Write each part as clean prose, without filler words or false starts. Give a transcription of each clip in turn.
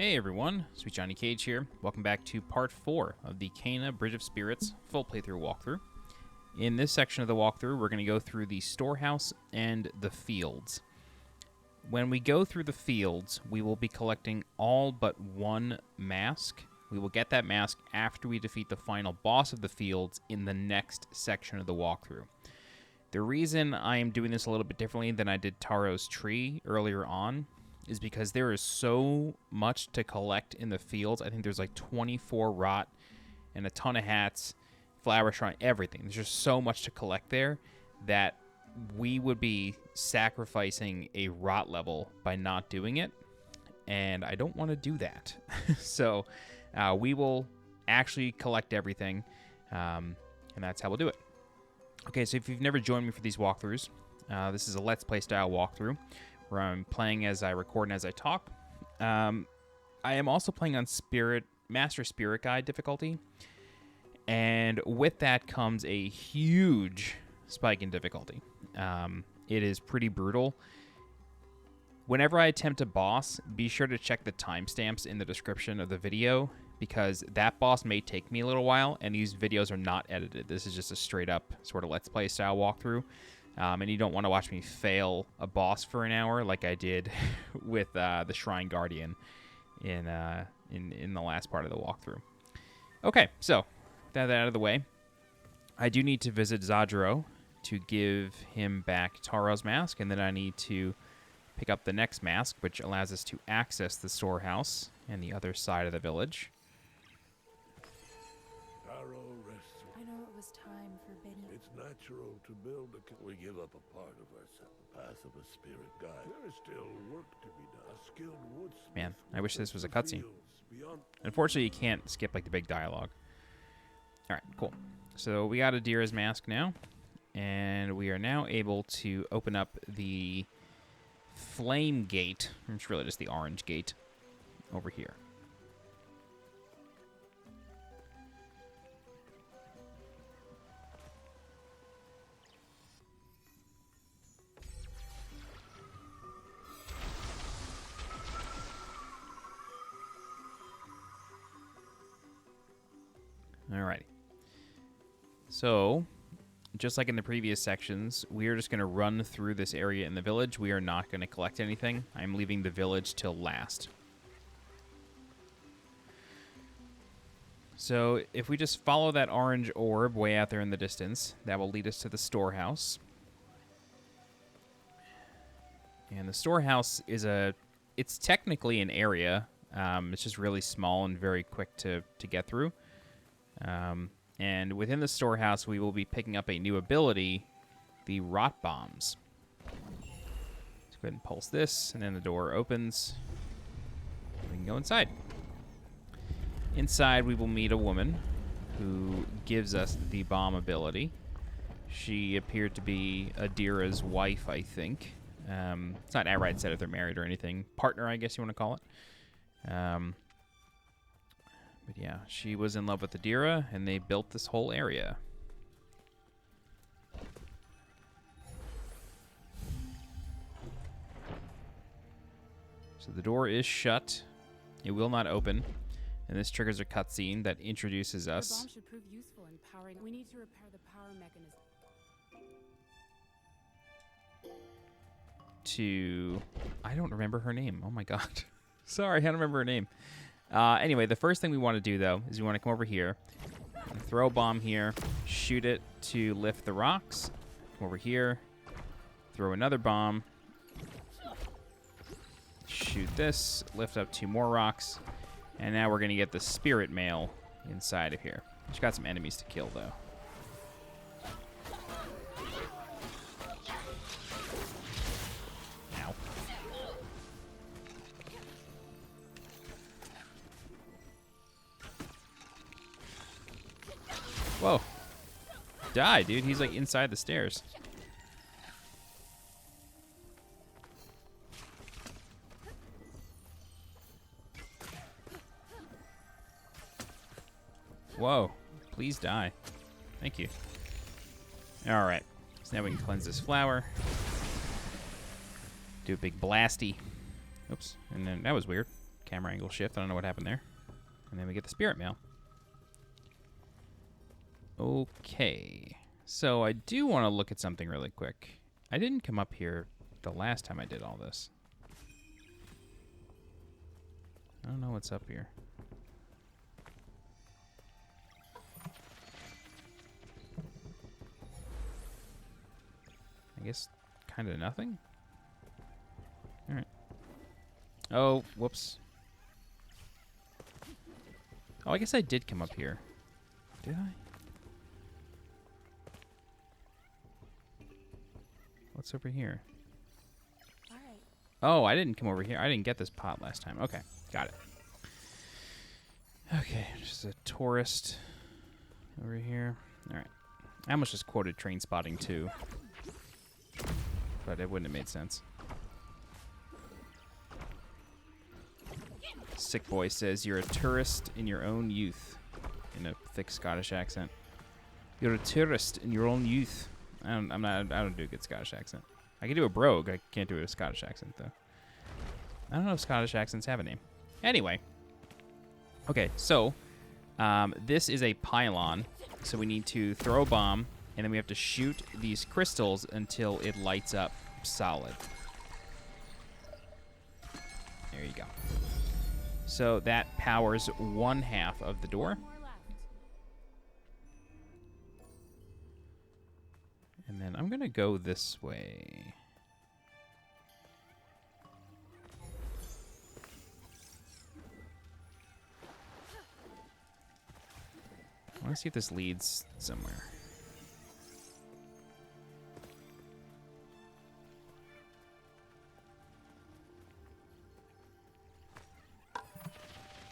Hey everyone, SweetJohnnyCage here. Welcome back to part 4 of the Cana Bridge of Spirits full playthrough walkthrough. In this section of the walkthrough, we're going to go through the Storehouse and the fields. When we go through the fields, we will be collecting all but one mask. We will get that mask after we defeat the final boss of the fields in the next section of the walkthrough. The reason I am doing this a little bit differently than I did Taro's Tree earlier on is because there is so much to collect in the fields. I think there's like 24 rot and a ton of hats, flower shrine, everything. There's just so much to collect there that we would be sacrificing a rot level by not doing it, and I don't want to do that. So we will actually collect everything, and that's how we'll do it. Okay, so if you've never joined me for these walkthroughs, this is a Let's Play style walkthrough where I'm playing as I record and as I talk. I am also playing on Master Spirit Guide difficulty, and with that comes a huge spike in difficulty. It is pretty brutal. Whenever I attempt a boss, be sure to check the timestamps in the description of the video, because that boss may take me a little while, and these videos are not edited. This is just a straight up sort of Let's Play style walkthrough. And you don't want to watch me fail a boss for an hour like I did with the Shrine Guardian in the last part of the walkthrough. Okay, so that out of the way, I do need to visit Zadro to give him back Taro's mask, and then I need to pick up the next mask, which allows us to access the storehouse and the other side of the village. I know it was time for bidding. It's natural to build a... We give up a part of ourselves. The path of a spirit guide. There is still work to be done. A skilled woodsmith. Man, I wish this was a cutscene. Unfortunately, you can't skip like the big dialogue. All right, cool. So we got Adira's mask now, and we are now able to open up the flame gate. It's really just the orange gate over here. Alrighty. So, just like in the previous sections, we are just going to run through this area in the village. We are not going to collect anything. I'm leaving the village till last. So, if we just follow that orange orb way out there in the distance, that will lead us to the storehouse. And the storehouse is it's technically an area. It's just really small and very quick to get through. And within the storehouse, we will be picking up a new ability, the Rot Bombs. Let's go ahead and pulse this, and then the door opens. We can go inside. Inside, we will meet a woman who gives us the bomb ability. She appeared to be Adira's wife, I think. It's not outright said if they're married or anything. Partner, I guess you want to call it. But yeah, she was in love with Adira, and they built this whole area. So the door is shut. It will not open. And this triggers a cutscene that introduces us. The bomb should prove useful in powering. We need to repair the power mechanism. To... I don't remember her name. Oh my god. Sorry, I don't remember her name. Anyway, the first thing we want to do, though, is we want to come over here, throw a bomb here, shoot it to lift the rocks, come over here, throw another bomb, shoot this, lift up 2 more rocks, and now we're going to get the spirit mail inside of here. We've got some enemies to kill, though. Whoa. Die, dude. He's like inside the stairs. Whoa. Please die. Thank you. Alright. So now we can cleanse this flower. Do a big blasty. Oops. And then that was weird. Camera angle shift. I don't know what happened there. And then we get the spirit mail. Okay. So I do want to look at something really quick. I didn't come up here the last time I did all this. I don't know what's up here. I guess kind of nothing. All right. Oh, whoops. Oh, I guess I did come up here. Did I? What's over here? All right. Oh, I didn't come over here. I didn't get this pot last time. Okay, got it. Okay, just a tourist over here. All right. I almost just quoted Train Spotting 2. But it wouldn't have made sense. Sick Boy says, you're a tourist in your own youth. In a thick Scottish accent. You're a tourist in your own youth. I don't do a good Scottish accent. I can do a brogue. I can't do a Scottish accent, though. I don't know if Scottish accents have a name. Anyway. Okay, so this is a pylon. So we need to throw a bomb, and then we have to shoot these crystals until it lights up solid. There you go. So that powers one half of the door. More left. And then I'm going to go this way. I want to see if this leads somewhere.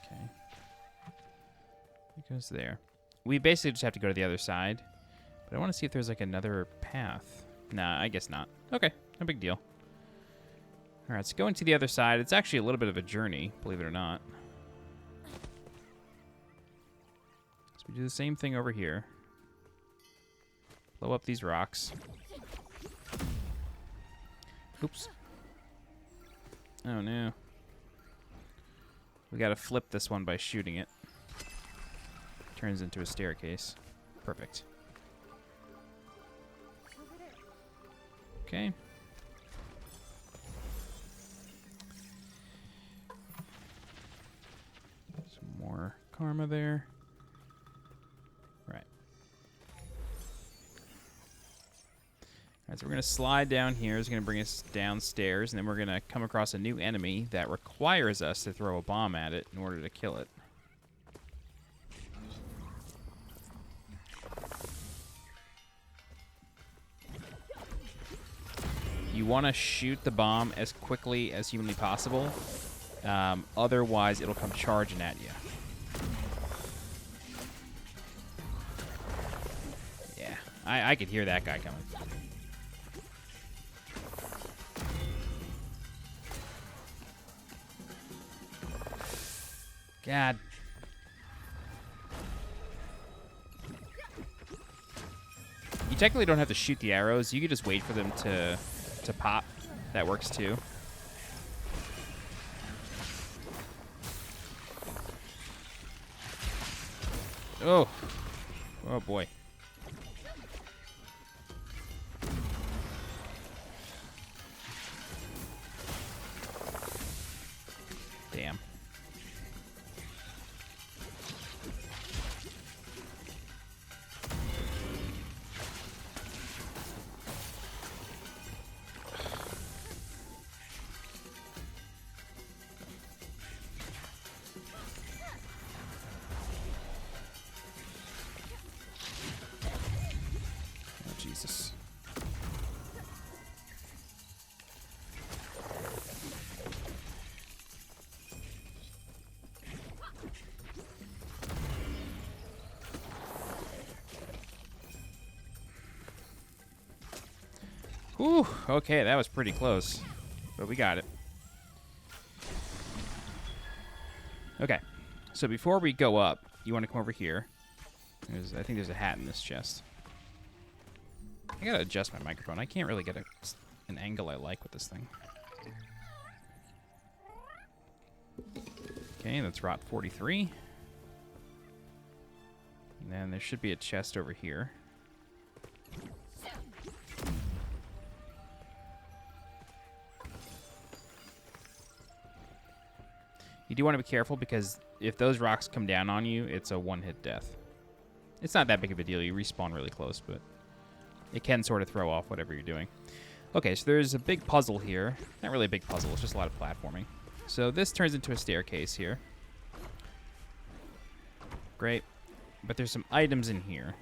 Okay. It goes there. We basically just have to go to the other side. But I want to see if there's like another path. Nah, I guess not. Okay, no big deal. All right, so going to the other side. It's actually a little bit of a journey, believe it or not. So we do the same thing over here. Blow up these rocks. Oops. Oh no. We got to flip this one by shooting it. Turns into a staircase. Perfect. Okay. Some more karma there. Right. Alright, so we're going to slide down here. It's going to bring us downstairs, and then we're going to come across a new enemy that requires us to throw a bomb at it in order to kill it. You want to shoot the bomb as quickly as humanly possible. Otherwise, it'll come charging at you. Yeah, I could hear that guy coming. God. You technically don't have to shoot the arrows. You could just wait for them to pop. That works too. Oh. Oh boy. Damn. Jesus. Whew, okay, that was pretty close. But we got it. Okay, so before we go up, you want to come over here. I think there's a hat in this chest. I gotta adjust my microphone. I can't really get an angle I like with this thing. Okay, that's rot 43. And then there should be a chest over here. You do want to be careful because if those rocks come down on you, it's a one-hit death. It's not that big of a deal. You respawn really close, but it can sort of throw off whatever you're doing. Okay, so there's a big puzzle here. Not really a big puzzle. It's just a lot of platforming. So this turns into a staircase here. Great. But there's some items in here.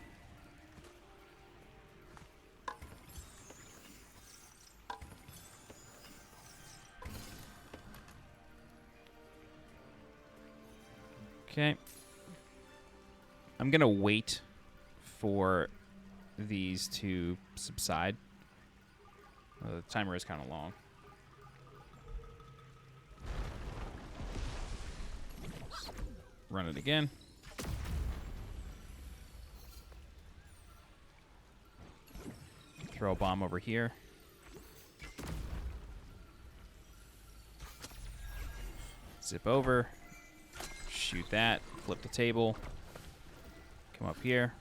Okay. I'm going to wait for these to subside. The timer is kind of long. Run it again. Throw a bomb over here. Zip over. Shoot that. Flip the table. Come up here.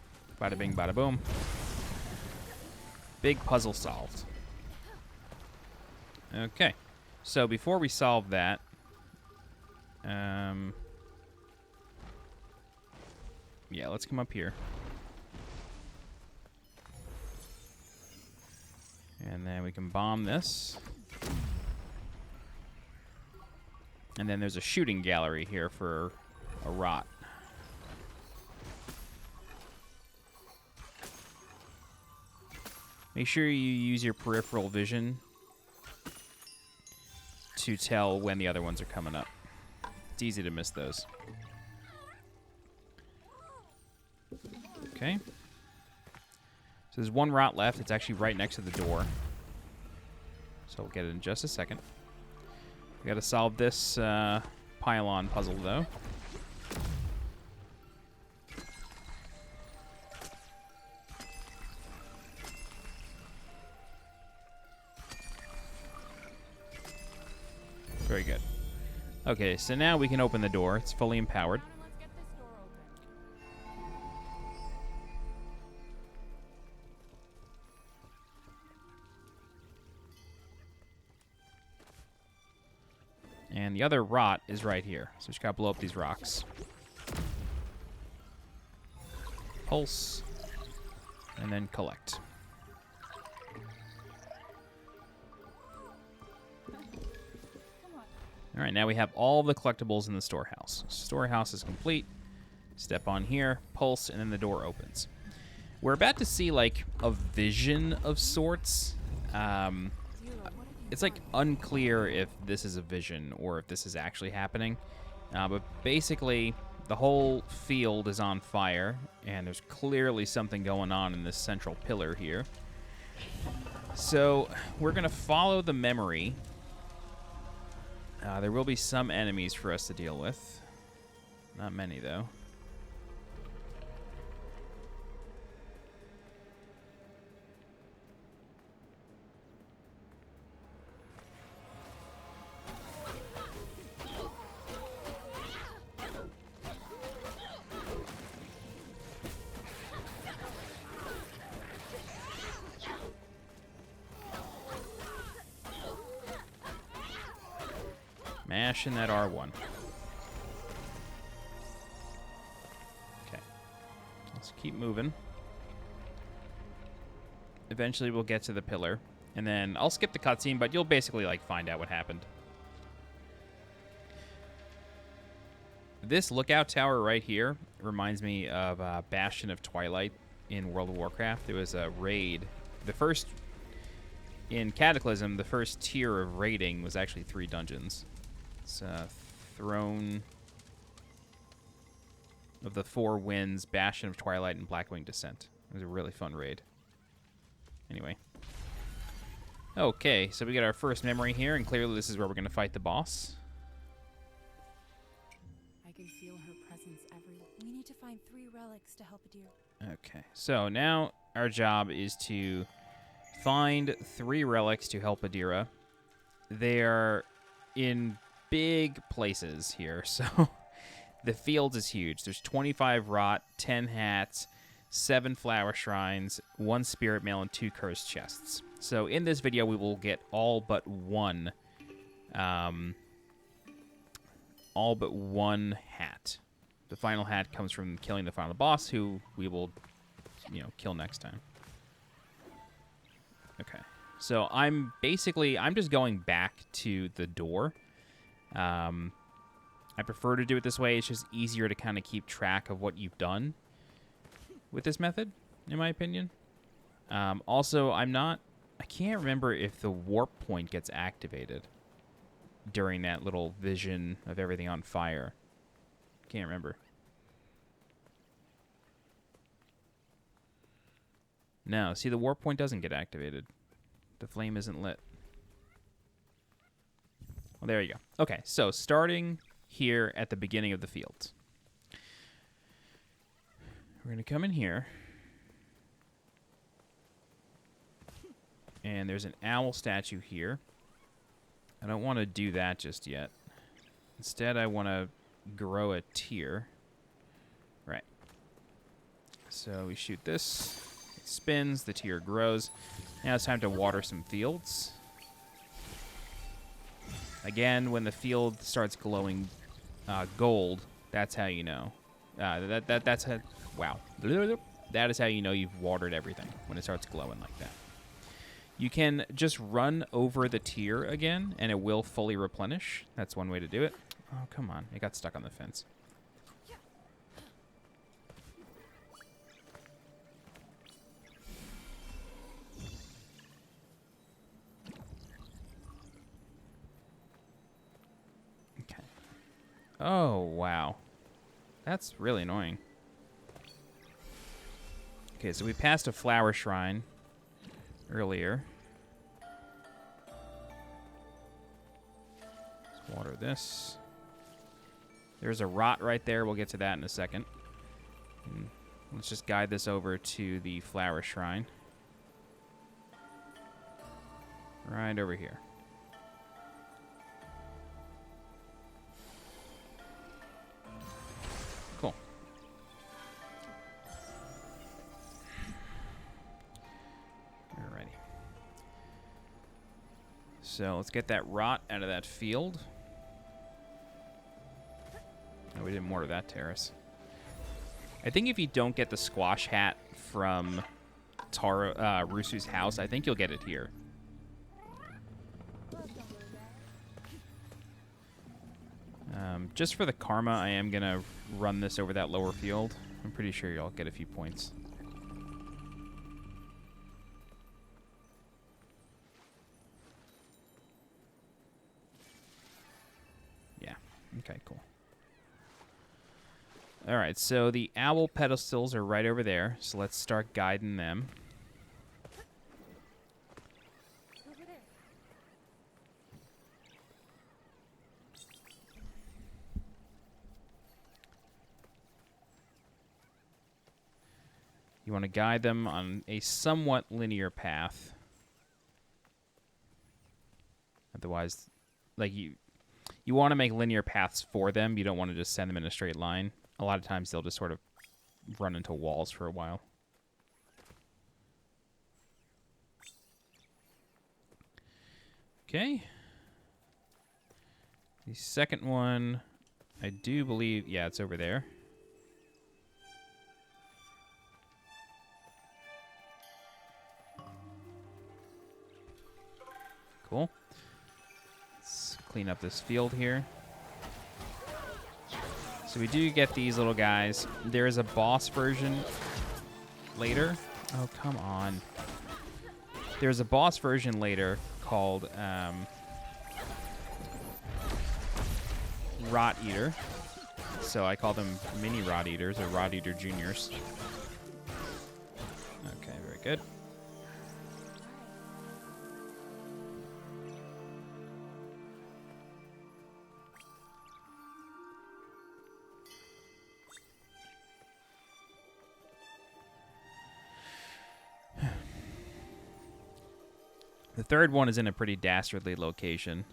Bada bing, bada boom. Big puzzle solved. Okay. So before we solve that, yeah, let's come up here. And then we can bomb this. And then there's a shooting gallery here for a rot. Make sure you use your peripheral vision to tell when the other ones are coming up. It's easy to miss those. Okay. So there's one rot left. It's actually right next to the door. So we'll get it in just a second. We got to solve this pylon puzzle, though. Very good. Okay, so now we can open the door. It's fully empowered. Let's get this door open. And the other rot is right here. So we just gotta blow up these rocks. Pulse. And then collect. Alright, now we have all the collectibles in the storehouse. Storehouse is complete. Step on here, pulse, and then the door opens. We're about to see, like, a vision of sorts. It's, like, unclear if this is a vision or if this is actually happening. But basically, the whole field is on fire, and there's clearly something going on in this central pillar here. So, we're going to follow the memory. There will be some enemies for us to deal with. Not many, though. Mash in that R1. Okay. Let's keep moving. Eventually we'll get to the pillar. And then I'll skip the cutscene, but you'll basically, like, find out what happened. This lookout tower right here reminds me of Bastion of Twilight in World of Warcraft. There was a raid. The first... In Cataclysm, the first tier of raiding was actually 3 dungeons. It's Throne of the Four Winds, Bastion of Twilight, and Blackwing Descent. It was a really fun raid. Anyway. Okay, so we got our first memory here, and clearly this is where we're going to fight the boss. I can feel her presence everywhere. We need to find 3 relics to help Adir. Okay, so now our job is to find 3 relics to help Adira. They are in big places here. So the fields is huge. There's 25 rot, 10 hats, 7 flower shrines, 1 spirit mail, and 2 cursed chests. So in this video, we will get all but one hat. The final hat comes from killing the final boss, who we will, kill next time. Okay. So I'm just going back to the door. I prefer to do it this way. It's just easier to kind of keep track of what you've done with this method, in my opinion. Also, I can't remember if the warp point gets activated during that little vision of everything on fire. Can't remember. No, see, the warp point doesn't get activated. The flame isn't lit. Well, there you go. Okay, so starting here at the beginning of the fields. We're going to come in here. And there's an owl statue here. I don't want to do that just yet. Instead, I want to grow a tier. Right. So we shoot this. It spins. The tier grows. Now it's time to water some fields. Again, when the field starts glowing gold, that's how you know. That's how. Wow. That is how you know you've watered everything, when it starts glowing like that. You can just run over the tier again, and it will fully replenish. That's one way to do it. Oh, come on. It got stuck on the fence. Okay. Oh, wow. That's really annoying. Okay, so we passed a flower shrine earlier. Let's water this. There's a rot right there. We'll get to that in a second. And let's just guide this over to the flower shrine. Right over here. Cool. Alrighty. So let's get that rot out of that field. No, we didn't water that terrace. I think if you don't get the squash hat from Rufus' house, I think you'll get it here. Just for the karma, I am going to run this over that lower field. I'm pretty sure you'll get a few points. Yeah. Okay, cool. All right, so the owl pedestals are right over there, so let's start guiding them. Over there. You want to guide them on a somewhat linear path. Otherwise, like you want to make linear paths for them. You don't want to just send them in a straight line. A lot of times they'll just sort of run into walls for a while. Okay. The second one, I do believe, yeah, it's over there. Cool. Let's clean up this field here. So we do get these little guys. There is a boss version later. Oh, come on. There's a boss version later called Rot Eater. So I call them mini Rot Eaters or Rot Eater Juniors. Okay, very good. The third one is in a pretty dastardly location.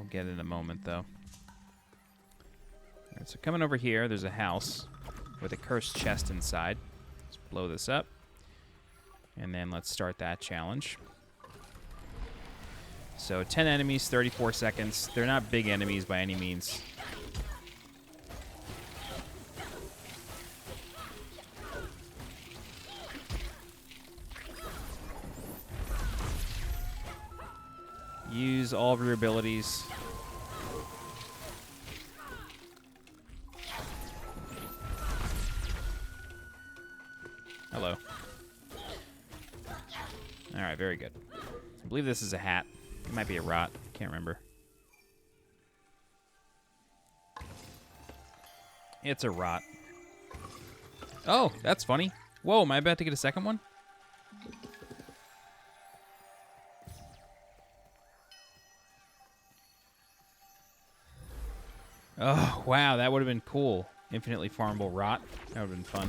We'll get it in a moment, though. All right, so coming over here, there's a house with a cursed chest inside. Let's blow this up. And then let's start that challenge. So 10 enemies, 34 seconds. They're not big enemies by any means. Use all of your abilities. Hello. Alright, very good. I believe this is a hat. It might be a rot. Can't remember. It's a rot. Oh, that's funny. Whoa, am I about to get a second one? Oh, wow, that would have been cool. Infinitely farmable rot. That would have been fun.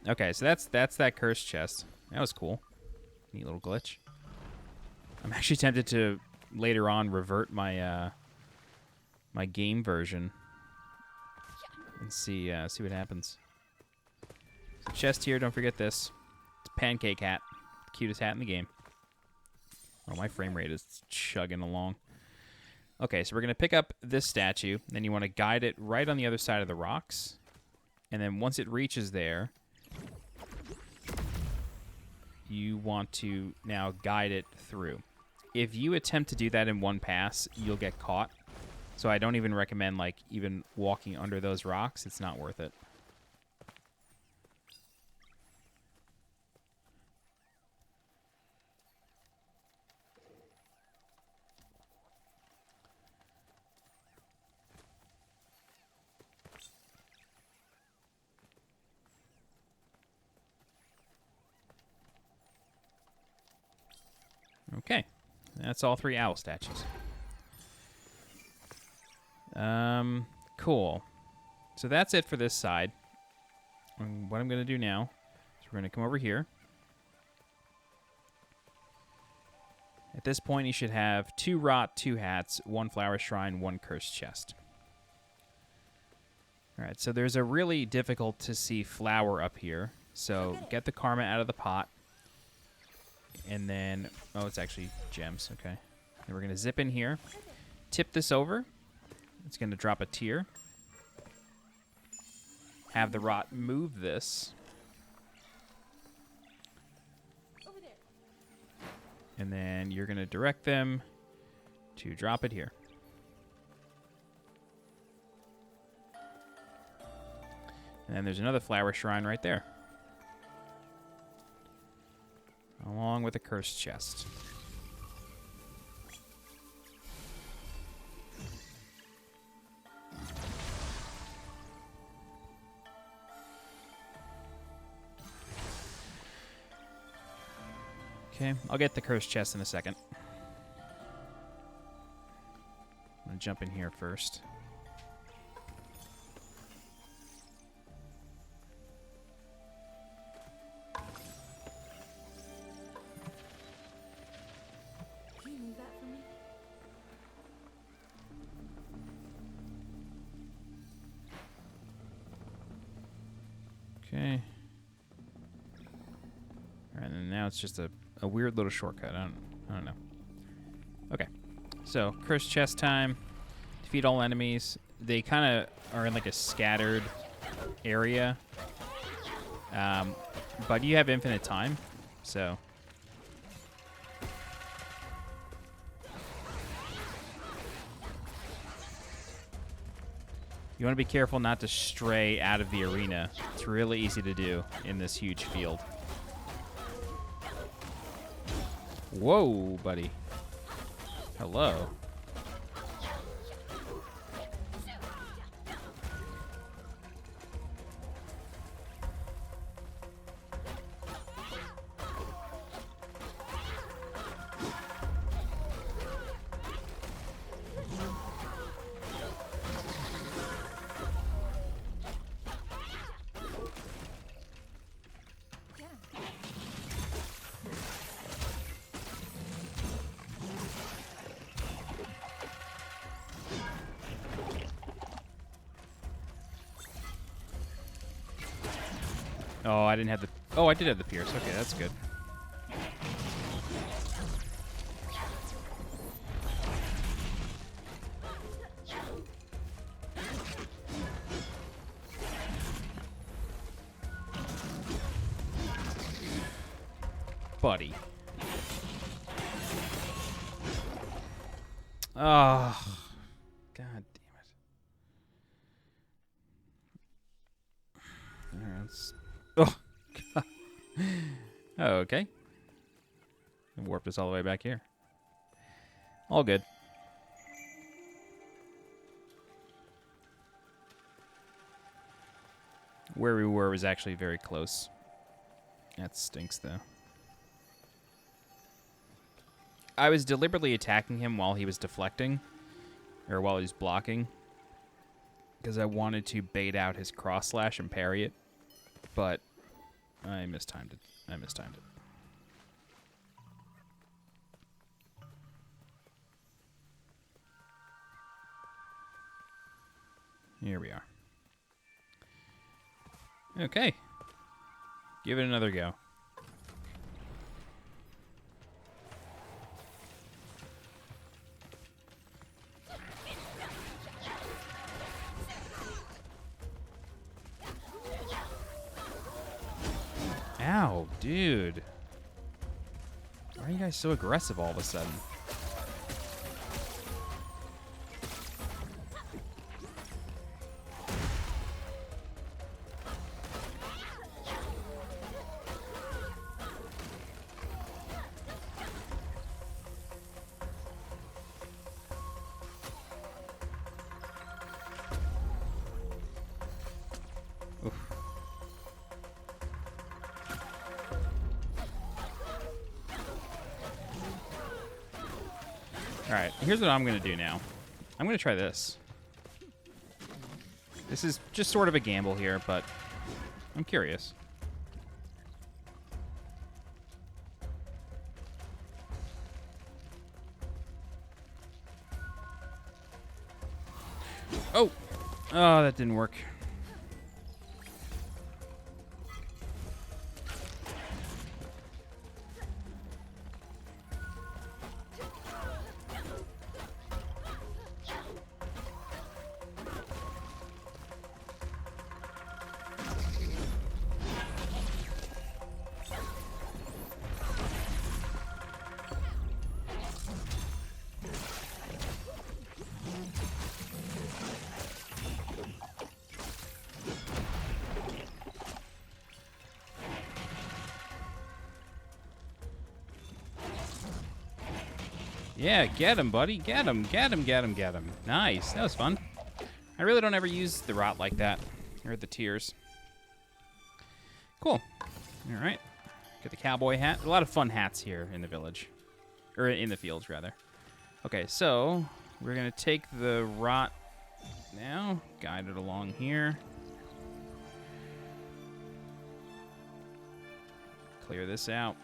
Okay, so that's that cursed chest. That was cool. Neat little glitch. I'm actually tempted to later on revert my my game version and see what happens. So chest here, don't forget this. It's a pancake hat. Cutest hat in the game. Oh, my frame rate is chugging along. Okay, so we're going to pick up this statue. Then you want to guide it right on the other side of the rocks. And then once it reaches there, you want to now guide it through. If you attempt to do that in one pass, you'll get caught. So I don't even recommend, like, even walking under those rocks. It's not worth it. Okay, that's all 3 owl statues. Cool. So that's it for this side. And what I'm going to do now is we're going to come over here. At this point, you should have 2 rot, 2 hats, 1 flower shrine, 1 cursed chest. All right, so there's a really difficult to see flower up here. So get the karma out of the pot. And then, oh, it's actually gems. Okay. Then we're going to zip in here. Tip this over. It's going to drop a tier. Have the rot move this. Over there. And then you're going to direct them to drop it here. And then there's another flower shrine right there. Along with a cursed chest. Okay, I'll get the cursed chest in a second. I'm gonna jump in here first. Can you move that for me? Okay. Alright, and now it's just a weird little shortcut. I don't know. Okay. So, cursed chest time. Defeat all enemies. They kind of are in like a scattered area. But you have infinite time. So. You want to be careful not to stray out of the arena. It's really easy to do in this huge field. Whoa, buddy. Hello. Oh, I didn't have the... Oh, I did have the pierce. Okay, that's good. Buddy. Oh, God damn it. All right, let's... Oh, God. Oh, okay. And warped us all the way back here. All good. Where we were was actually very close. That stinks, though. I was deliberately attacking him while he was deflecting, or while he was blocking, because I wanted to bait out his cross slash and parry it, but I mistimed it. Here we are. Okay. Give it another go. Ow, dude. Why are you guys so aggressive all of a sudden? Oof. Alright, here's what I'm going to do now. I'm going to try this. This is just sort of a gamble here, but I'm curious. Oh! Oh, that didn't work. Yeah, get him, buddy. Get him, get him, get him, get him. Nice. That was fun. I really don't ever use the rot like that. Or the tears. Cool. All right. Get the cowboy hat. A lot of fun hats here in the village. Or in the fields, rather. Okay, so we're going to take the rot now. Guide it along here. Clear this out.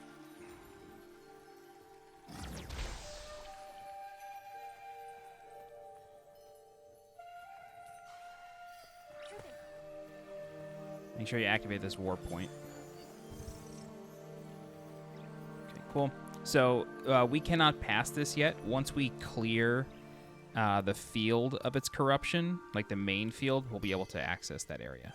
Make sure you activate this warp point. Okay, cool. So we cannot pass this yet. Once we clear the field of its corruption, like the main field, we'll be able to access that area.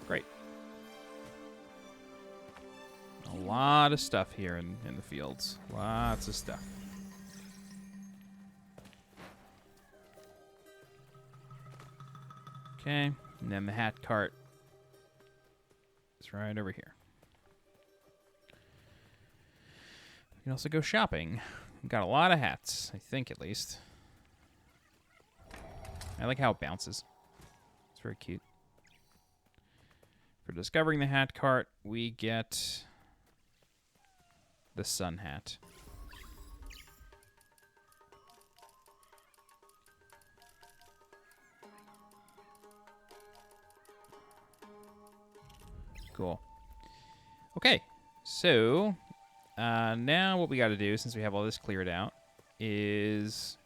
Great. A lot of stuff here in the fields. Lots of stuff. Okay, and then the hat cart is right over here. We can also go shopping. We've got a lot of hats, I think at least. I like how it bounces. It's very cute. For discovering the hat cart, we get the sun hat. Cool. Okay, So, now what we got to do, since we have all this cleared out, is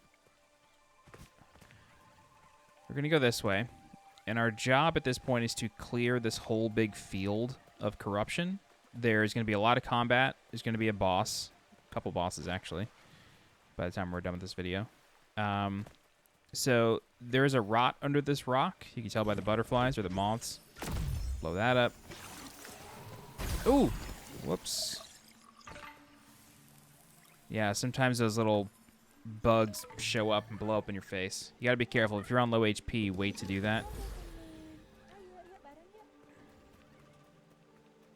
we're going to go this way. And our job at this point is to clear this whole big field of corruption. There's going to be a lot of combat. There's going to be a boss. A couple bosses, actually, by the time we're done with this video. So there's a rot under this rock. You can tell by the butterflies or the moths. Blow that up. Ooh! Whoops. Yeah, sometimes those little bugs show up and blow up in your face. You gotta be careful. If you're on low HP, wait to do that.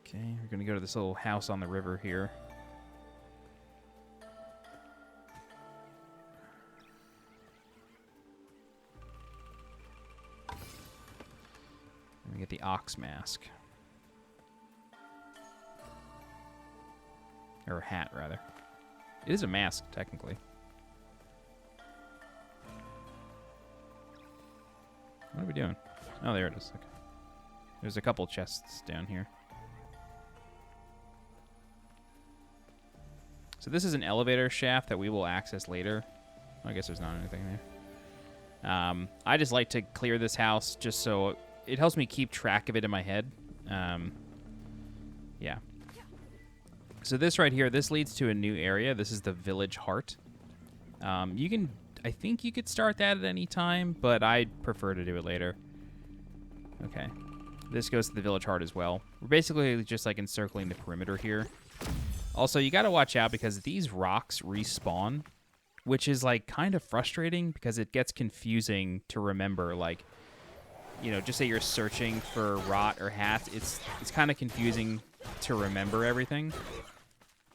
Okay, we're gonna go to this little house on the river here. Let me get the ox mask. Or a hat, rather. It is a mask, technically. What are we doing? Oh, there it is. Okay. There's a couple chests down here. So this is an elevator shaft that we will access later. I guess there's not anything there. I just like to clear this house just so it helps me keep track of it in my head. Yeah. So this right here, this leads to a new area. This is the Village Heart. I think you could start that at any time, but I'd prefer to do it later. Okay. This goes to the Village Heart as well. We're basically just like encircling the perimeter here. Also, you got to watch out because these rocks respawn, which is like kind of frustrating because it gets confusing to remember. Like, you know, just say you're searching for rot or hats, it's kind of confusing to remember everything.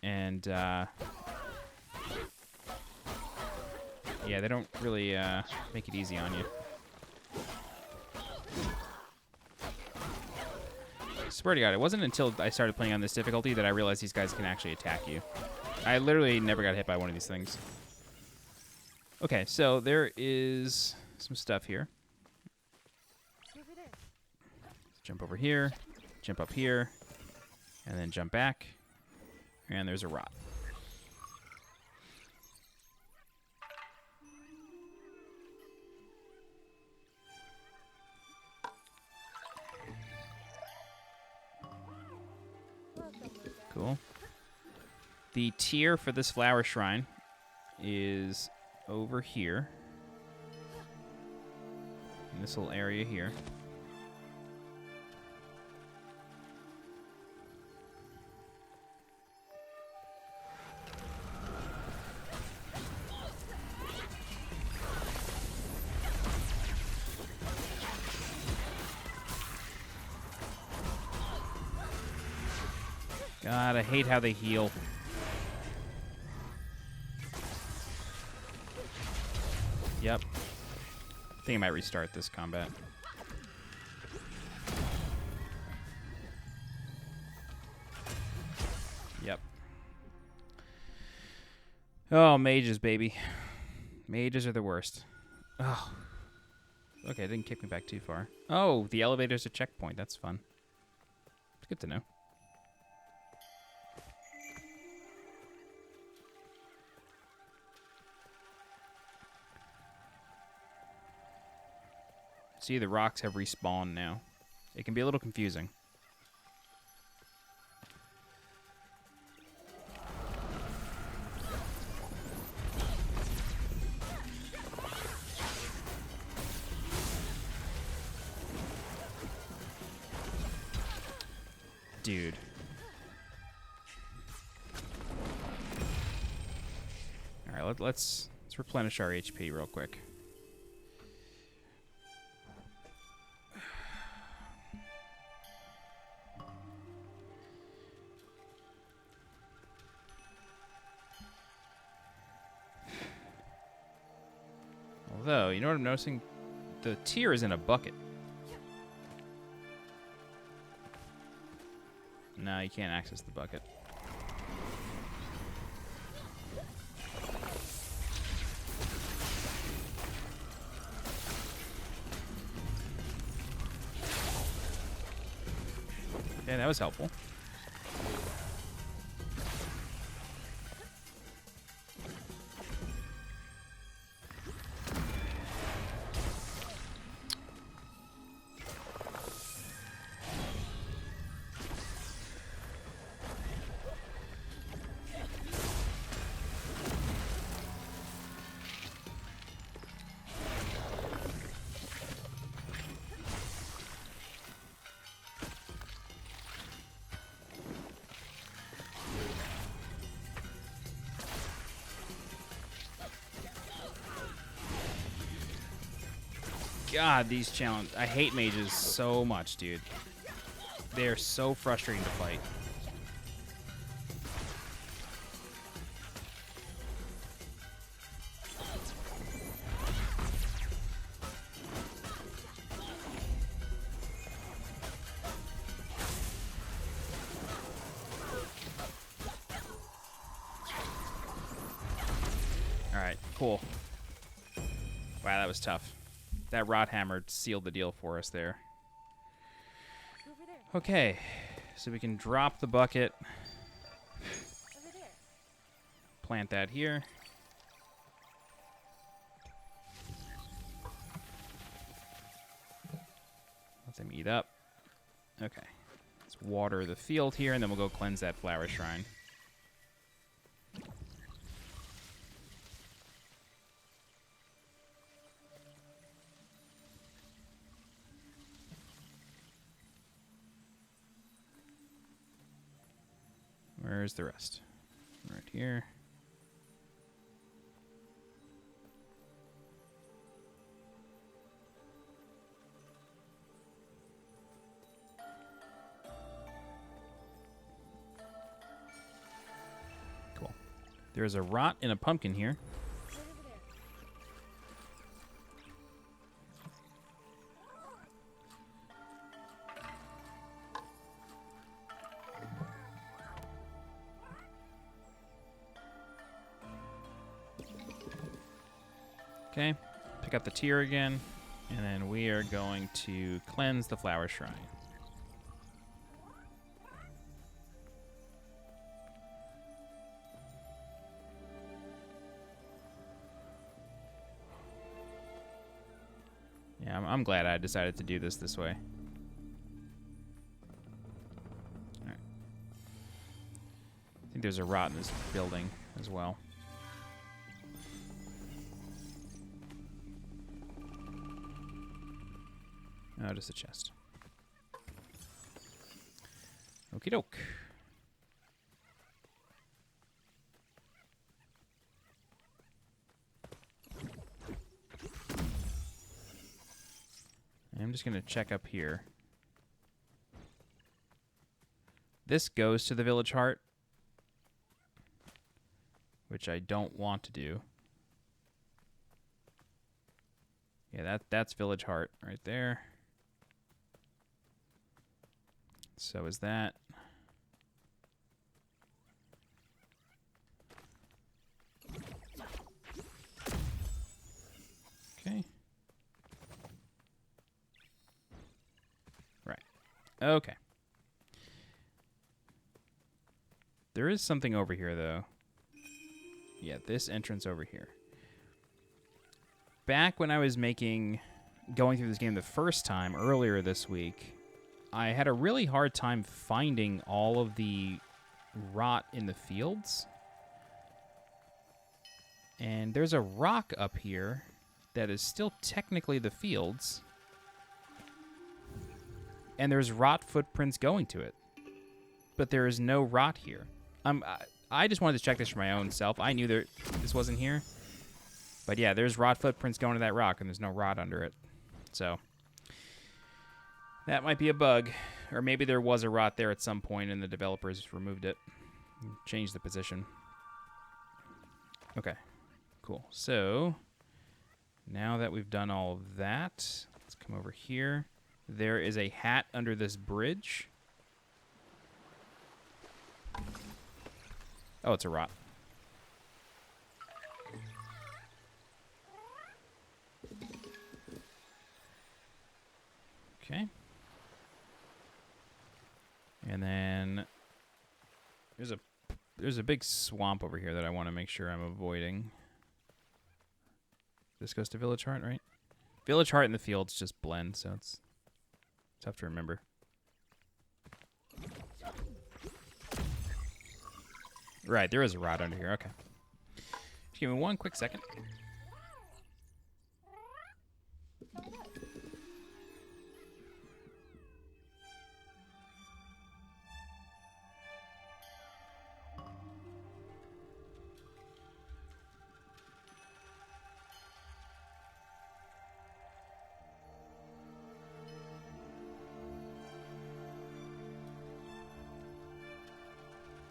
And yeah, they don't really make it easy on you. Swear to God, it wasn't until I started playing on this difficulty that I realized these guys can actually attack you. I literally never got hit by one of these things. Okay, so there is some stuff here. Jump over here, jump up here, and then jump back. And there's a rot. Cool. The tier for this flower shrine is over here. In this little area here. God, I hate how they heal. Yep. I think I might restart this combat. Yep. Oh, mages, baby. Mages are the worst. Oh. Okay, it didn't kick me back too far. Oh, the elevator's a checkpoint. That's fun. It's good to know. See, the rocks have respawned now. It can be a little confusing. Dude. All right, let's replenish our HP real quick. Although, you know what I'm noticing? The tier is in a bucket. No, you can't access the bucket. Okay, that was helpful. God, these challenges. I hate mages so much, dude. They are so frustrating to fight. Alright, cool. Wow, that was tough. That rod hammer sealed the deal for us there. Over there. Okay, so we can drop the bucket, Over there. plant that here. Let them eat up. Okay, let's water the field here, and then we'll go cleanse that flower shrine. Where's the rest? Right here. Cool. There's a rot in a pumpkin here. Right over there. Okay, pick up the tier again, and then we are going to cleanse the flower shrine. Yeah, I'm glad I decided to do this way. Alright. I think there's a rot in this building as well. Oh, just a chest. Okie doke. I'm just going to check up here. This goes to the village heart, which I don't want to do. Yeah, that's village heart right there. So is that. Okay. Right. Okay. There is something over here, though. Yeah, this entrance over here. Back when I was going through this game the first time, earlier this week, I had a really hard time finding all of the rot in the fields. And there's a rock up here that is still technically the fields. And there's rot footprints going to it. But there is no rot here. I just wanted to check this for my own self. I knew this wasn't here. But yeah, there's rot footprints going to that rock, and there's no rot under it. So that might be a bug. Or maybe there was a rot there at some point and the developers removed it. Changed the position. Okay, cool. So now that we've done all of that, let's come over here. There is a hat under this bridge. Oh, it's a rot. Okay. And then there's a big swamp over here that I want to make sure I'm avoiding. This goes to Village Heart, right? Village Heart and the fields just blend, so it's tough to remember. Right, there is a rod under here. Okay. Just give me one quick second.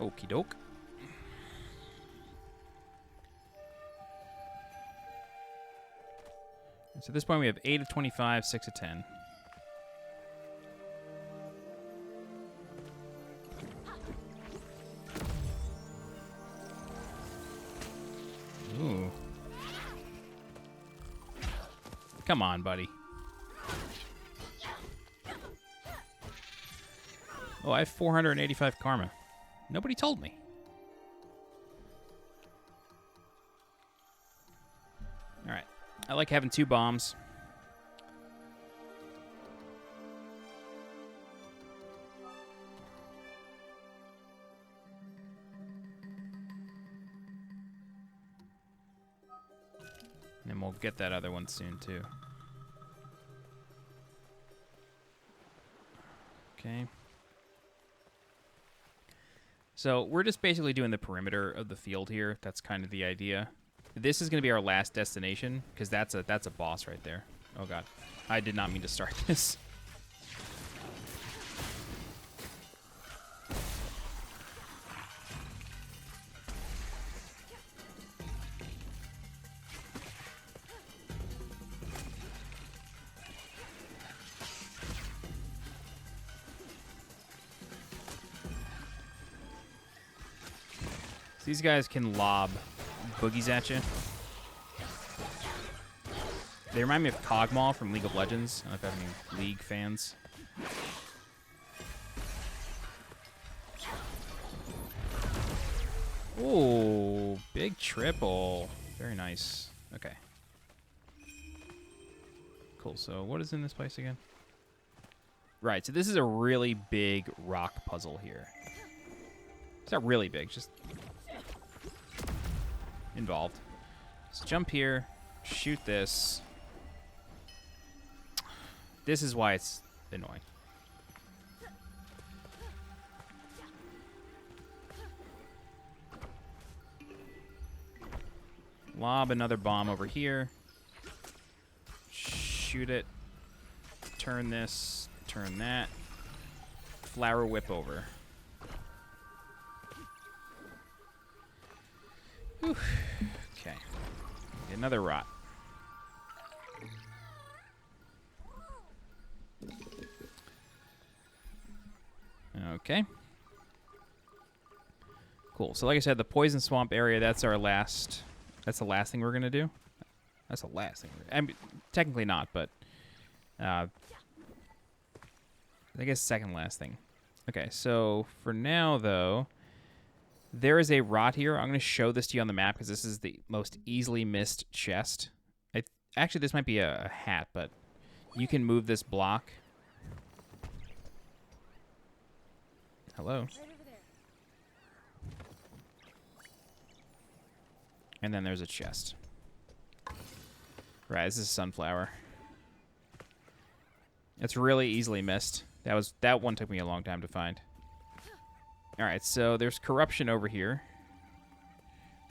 Okie doke. So at this point we have 8 of 25, 6 of 10. Ooh. Come on, buddy. Oh, I have 485 karma. Nobody told me. Alright. I like having 2 bombs. And we'll get that other one soon, too. Okay. So we're just basically doing the perimeter of the field here. That's kind of the idea. This is going to be our last destination, because that's a boss right there. Oh, God. I did not mean to start this. These guys can lob boogies at you. They remind me of Cogmaw from League of Legends. I don't know if I have any League fans. Ooh, big triple. Very nice. Okay. Cool, so what is in this place again? Right, so this is a really big rock puzzle here. It's not really big, just involved. So jump here, shoot this. This is why it's annoying. Lob another bomb over here. Shoot it. Turn this. Turn that. Flower whip over. Whew. Okay. Get another rot. Okay. Cool. So like I said, the poison swamp area, that's the last thing we're going to do. That's the last thing. I mean, technically not, but I guess second last thing. Okay, so for now, though, there is a rot here. I'm going to show this to you on the map because this is the most easily missed chest. Actually, this might be a hat, but you can move this block. Hello. Right over there. And then there's a chest. Right, this is a sunflower. It's really easily missed. That one took me a long time to find. Alright, so there's corruption over here.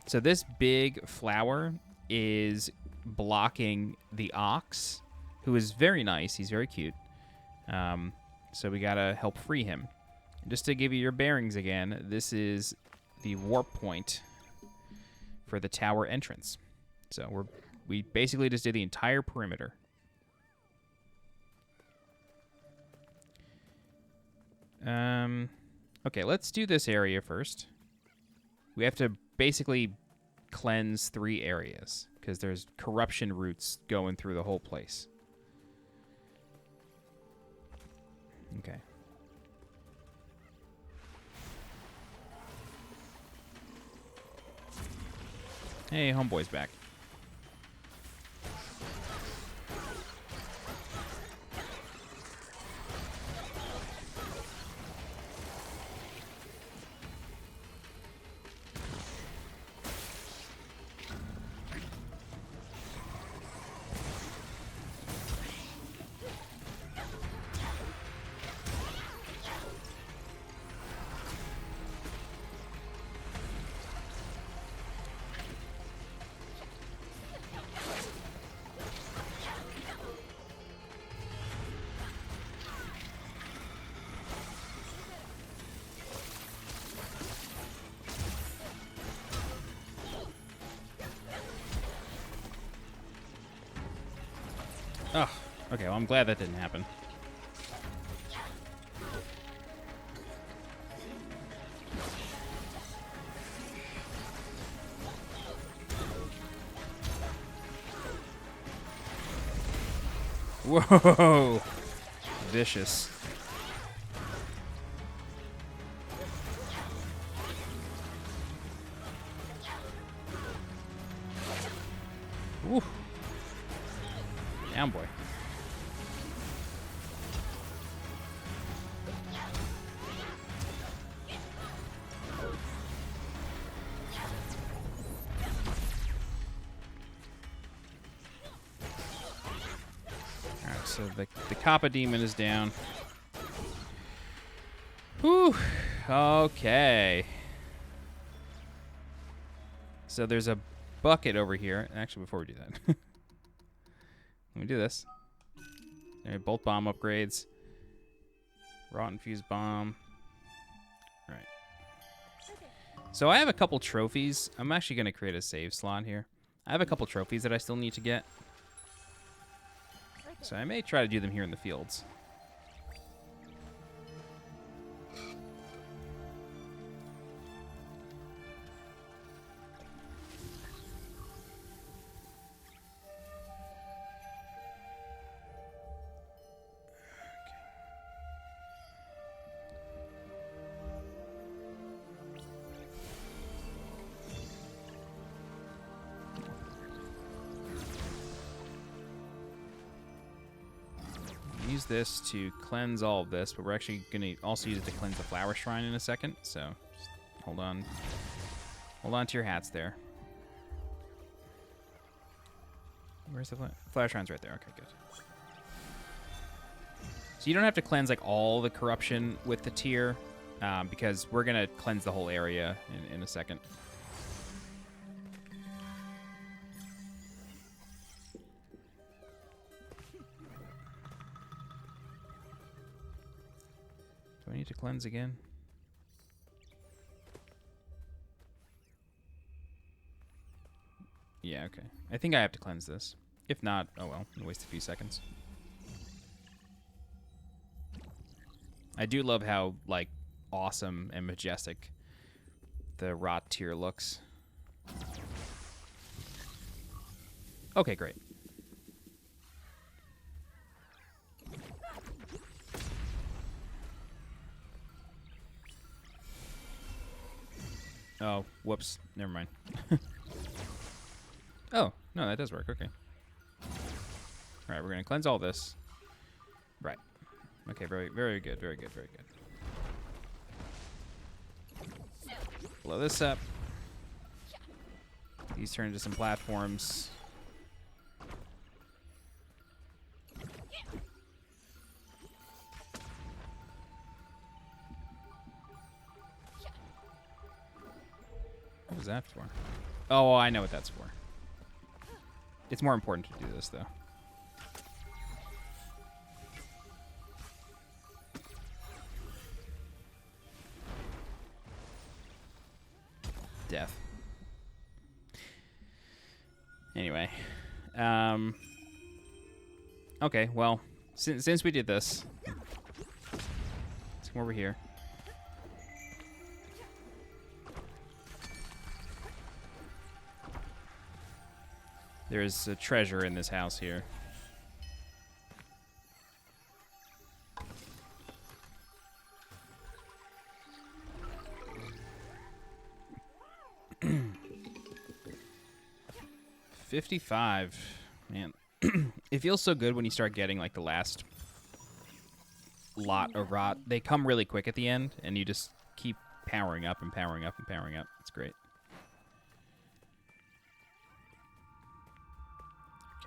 So this big flower is blocking the ox, who is very nice. He's very cute. So we gotta help free him. Just to give you your bearings again, this is the warp point for the tower entrance. So we basically just did the entire perimeter. Okay, let's do this area first. We have to basically cleanse 3 areas because there's corruption roots going through the whole place. Okay. Hey, homeboy's back. Oh, okay. Well, I'm glad that didn't happen. Whoa! Vicious. Woo. Down, boy. Alright, so the Kappa Demon is down. Whew. Okay. So there's a bucket over here. Actually, before we do that, let me do this. All right, bolt bomb upgrades. Rotten fuse bomb. All right. So I have a couple trophies. I'm actually going to create a save slot here. I have a couple trophies that I still need to get. So I may try to do them here in the fields. Use this to cleanse all of this, but we're actually going to also use it to cleanse the flower shrine in a second, so just hold on to your hats there. Where's the flower shrine's right there? Okay, good. So you don't have to cleanse like all the corruption with the tier, because we're going to cleanse the whole area in a second. Do I need to cleanse again? Yeah, okay. I think I have to cleanse this. If not, oh well, I'll waste a few seconds. I do love how, like, awesome and majestic the rot tier looks. Okay, great. Oh, whoops. Never mind. Oh, no, that does work. Okay. All right, we're going to cleanse all this. Right. Okay, very, very good, very good, very good. Blow this up. These turn into some platforms. What was that for? Oh, I know what that's for. It's more important to do this, though. Death. Anyway. Okay, well, since we did this, let's come over here. There's a treasure in this house here. $55. Man. It feels so good when you start getting like the last lot of rot. They come really quick at the end, and you just keep powering up and powering up and powering up. It's great.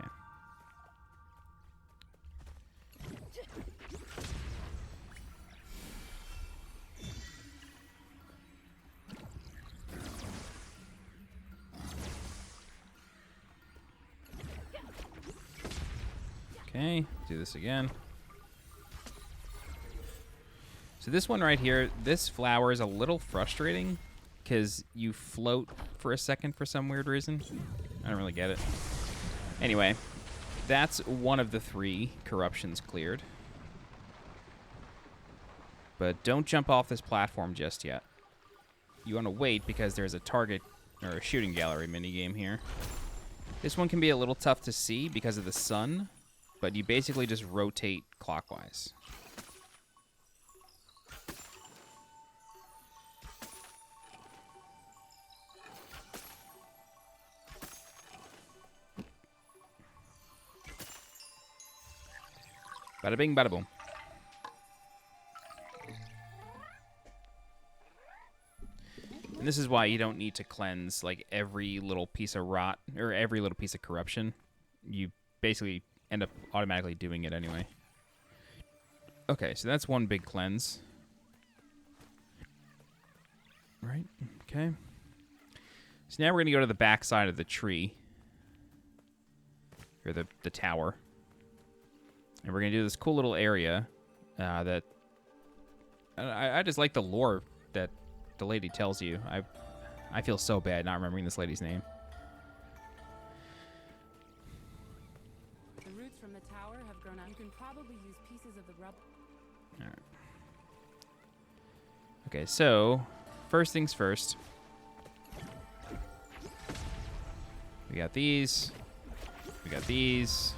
Okay. Okay, do this again. So this one right here, this flower is a little frustrating because you float for a second for some weird reason. I don't really get it. Anyway, that's one of the 3 corruptions cleared. But don't jump off this platform just yet. You want to wait because there's a target or a shooting gallery minigame here. This one can be a little tough to see because of the sun, but you basically just rotate clockwise. Bada bing, bada boom. And this is why you don't need to cleanse like every little piece of rot or every little piece of corruption. You basically end up automatically doing it anyway. Okay, so that's one big cleanse. Right, okay. So now we're going to go to the back side of the tree. Or the tower. And we're going to do this cool little area that... I just like the lore that the lady tells you. I feel so bad not remembering this lady's name. The roots from the tower have grown out. You can probably use pieces of the rubble. All right. Okay, so first things first. We got these. We got these.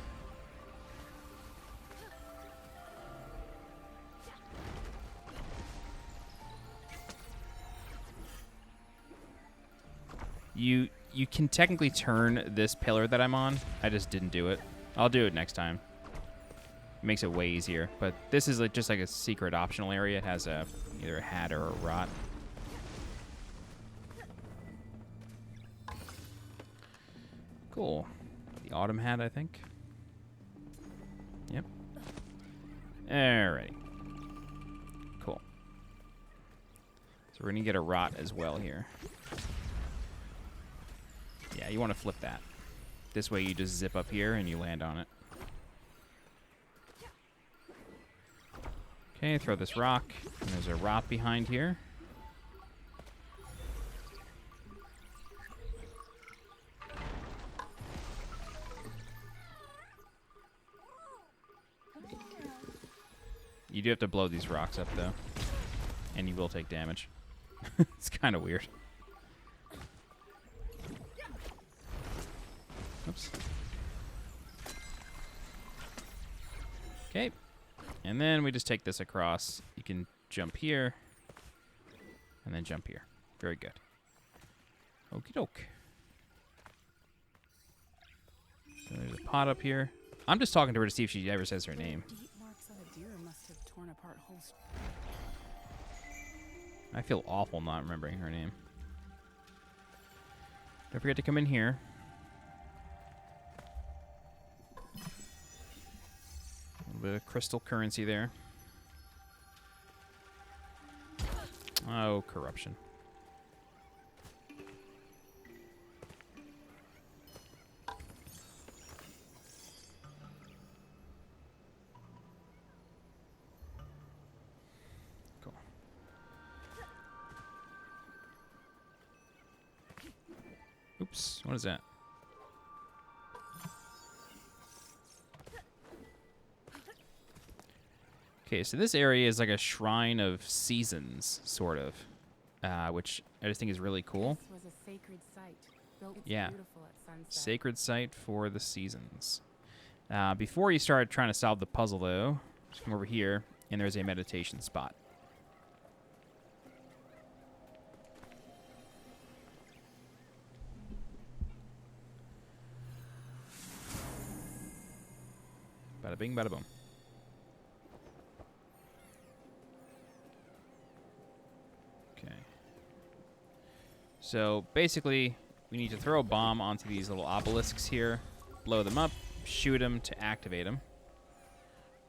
You can technically turn this pillar that I'm on. I just didn't do it. I'll do it next time. It makes it way easier. But this is like just like a secret optional area. It has either a hat or a rot. Cool. The autumn hat, I think. Yep. Alrighty. Cool. So we're gonna get a rot as well here. Yeah, you want to flip that. This way you just zip up here and you land on it. Okay, throw this rock. And there's a rot behind here. You do have to blow these rocks up, though. And you will take damage. It's kind of weird. Oops. Okay. And then we just take this across. You can jump here. And then jump here. Very good. Okie doke. So there's a pot up here. I'm just talking to her to see if she ever says her name. Deep marks of a deer must have torn apart whole. I feel awful not remembering her name. Don't forget to come in here. A little bit of crystal currency there. Oh, corruption. Cool. Oops, what is that? Okay, so this area is like a shrine of seasons, sort of, which I just think is really cool. This was a sacred site. Built Yeah. beautiful at sunset. Sacred site for the seasons. Before you start trying to solve the puzzle, though, just come over here, and there's a meditation spot. Bada bing, bada boom. Okay. So basically, we need to throw a bomb onto these little obelisks here, blow them up, shoot them to activate them.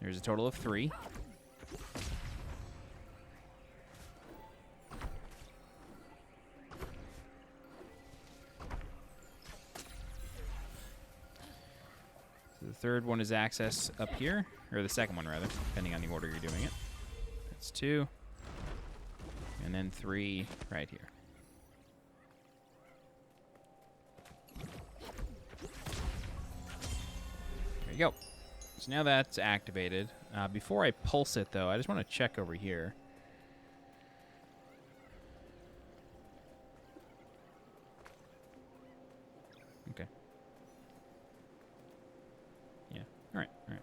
There's a total of 3. So the third one is access up here, or the second one rather, depending on the order you're doing it. That's 2. And then 3 right here. There you go. So now that's activated. Before I pulse it, though, I just want to check over here. Okay. Yeah. All right. All right.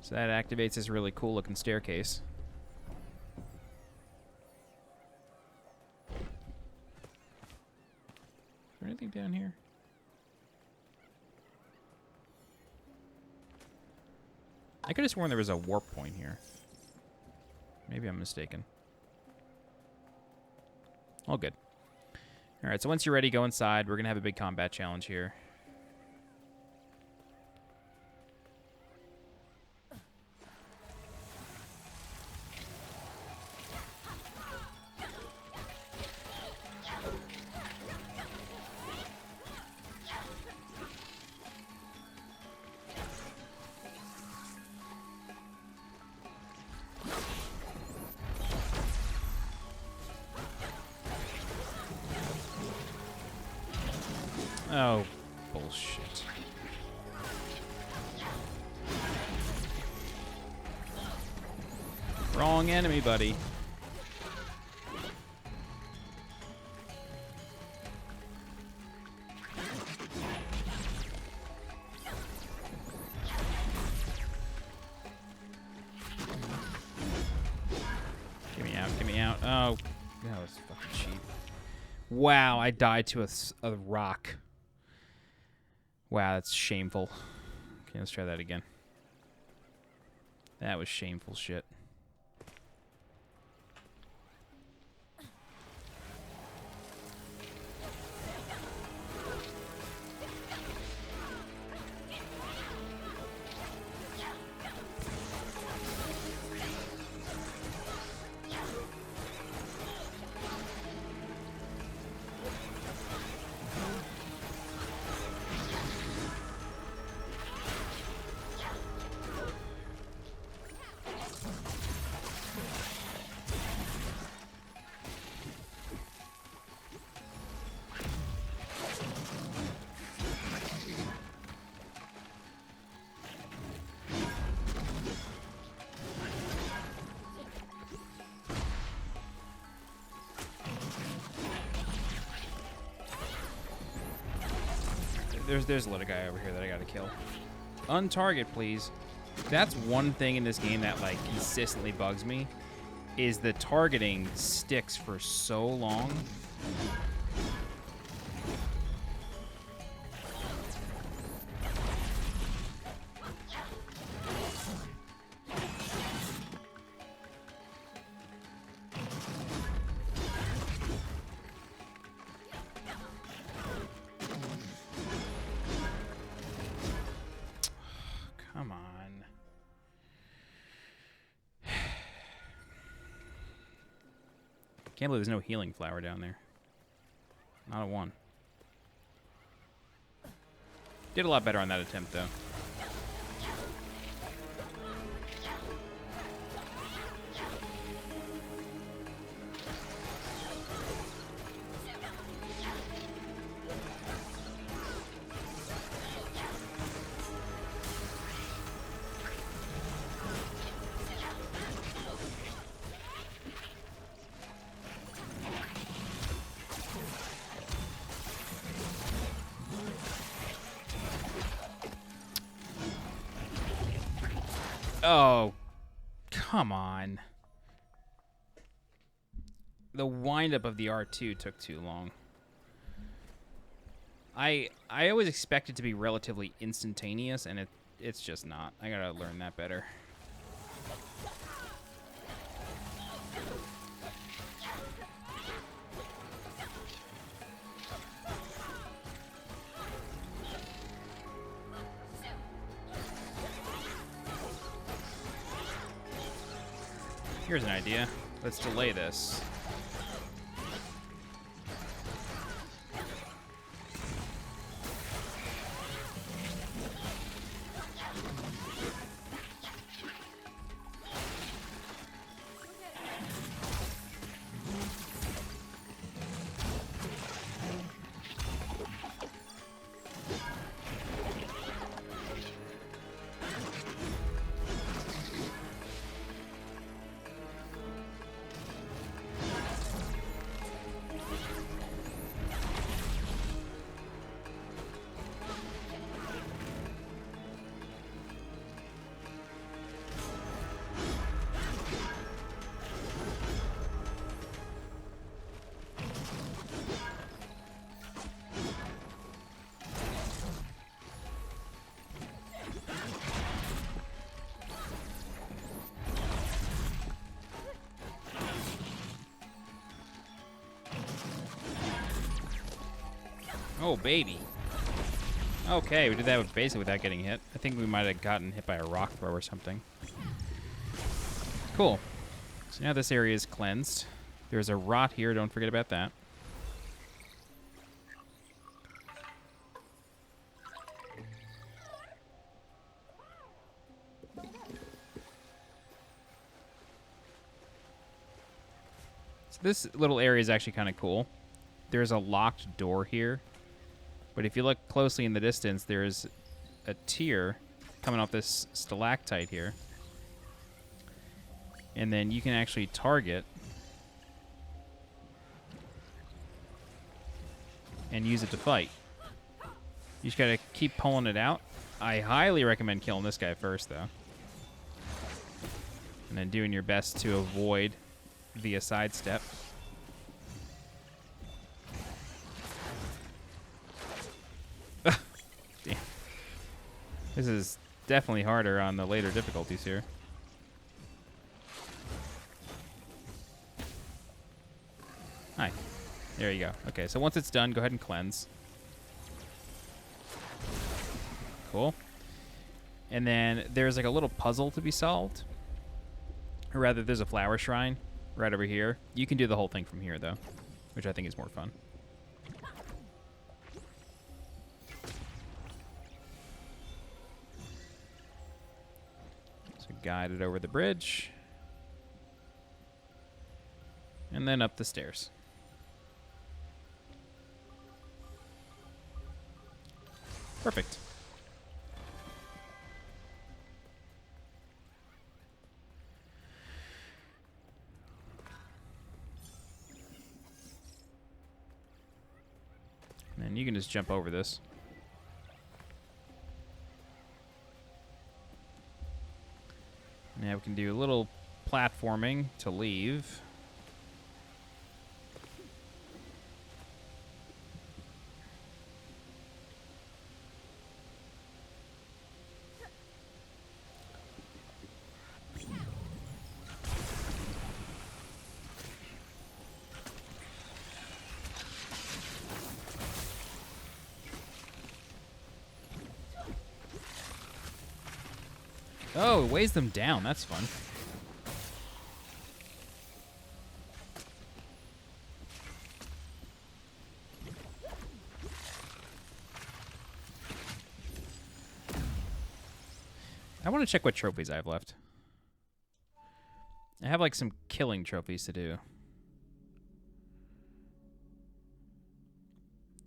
So that activates this really cool looking staircase. Is there anything down here? I could have sworn there was a warp point here. Maybe I'm mistaken. All good. Alright, so once you're ready, go inside. We're going to have a big combat challenge here. Oh, bullshit. Wrong enemy, buddy. Get me out, get me out. Oh, that was fucking cheap. Wow, I died to a rock. Wow, that's shameful. Okay, let's try that again. That was shameful shit. There's a little guy over here that I gotta kill. Untarget, please. That's one thing in this game that like consistently bugs me, is the targeting sticks for so long. Come on. Can't believe there's no healing flower down there. Not a one. Did a lot better on that attempt, though. Oh, come on. The windup of the R2 took too long. I always expect it to be relatively instantaneous, and it's just not. I gotta learn that better. Here's an idea. Let's delay this. Oh, baby. Okay, we did that basically without getting hit. I think we might have gotten hit by a rock throw or something. Cool. So now this area is cleansed. There's a rot here. Don't forget about that. So this little area is actually kind of cool. There's a locked door here. But if you look closely in the distance, there's a tear coming off this stalactite here. And then you can actually target and use it to fight. You just gotta keep pulling it out. I highly recommend killing this guy first, though. And then doing your best to avoid via sidestep. Damn. This is definitely harder on the later difficulties here. Hi. There you go. Okay, so once it's done, go ahead and cleanse. Cool. And then there's like a little puzzle to be solved. Or rather, there's a flower shrine right over here. You can do the whole thing from here, though, which I think is more fun. So guide it over the bridge. And then up the stairs. Perfect. And you can just jump over this. Now we can do a little platforming to leave. Oh, it weighs them down. That's fun. I want to check what trophies I have left. I have like some killing trophies to do.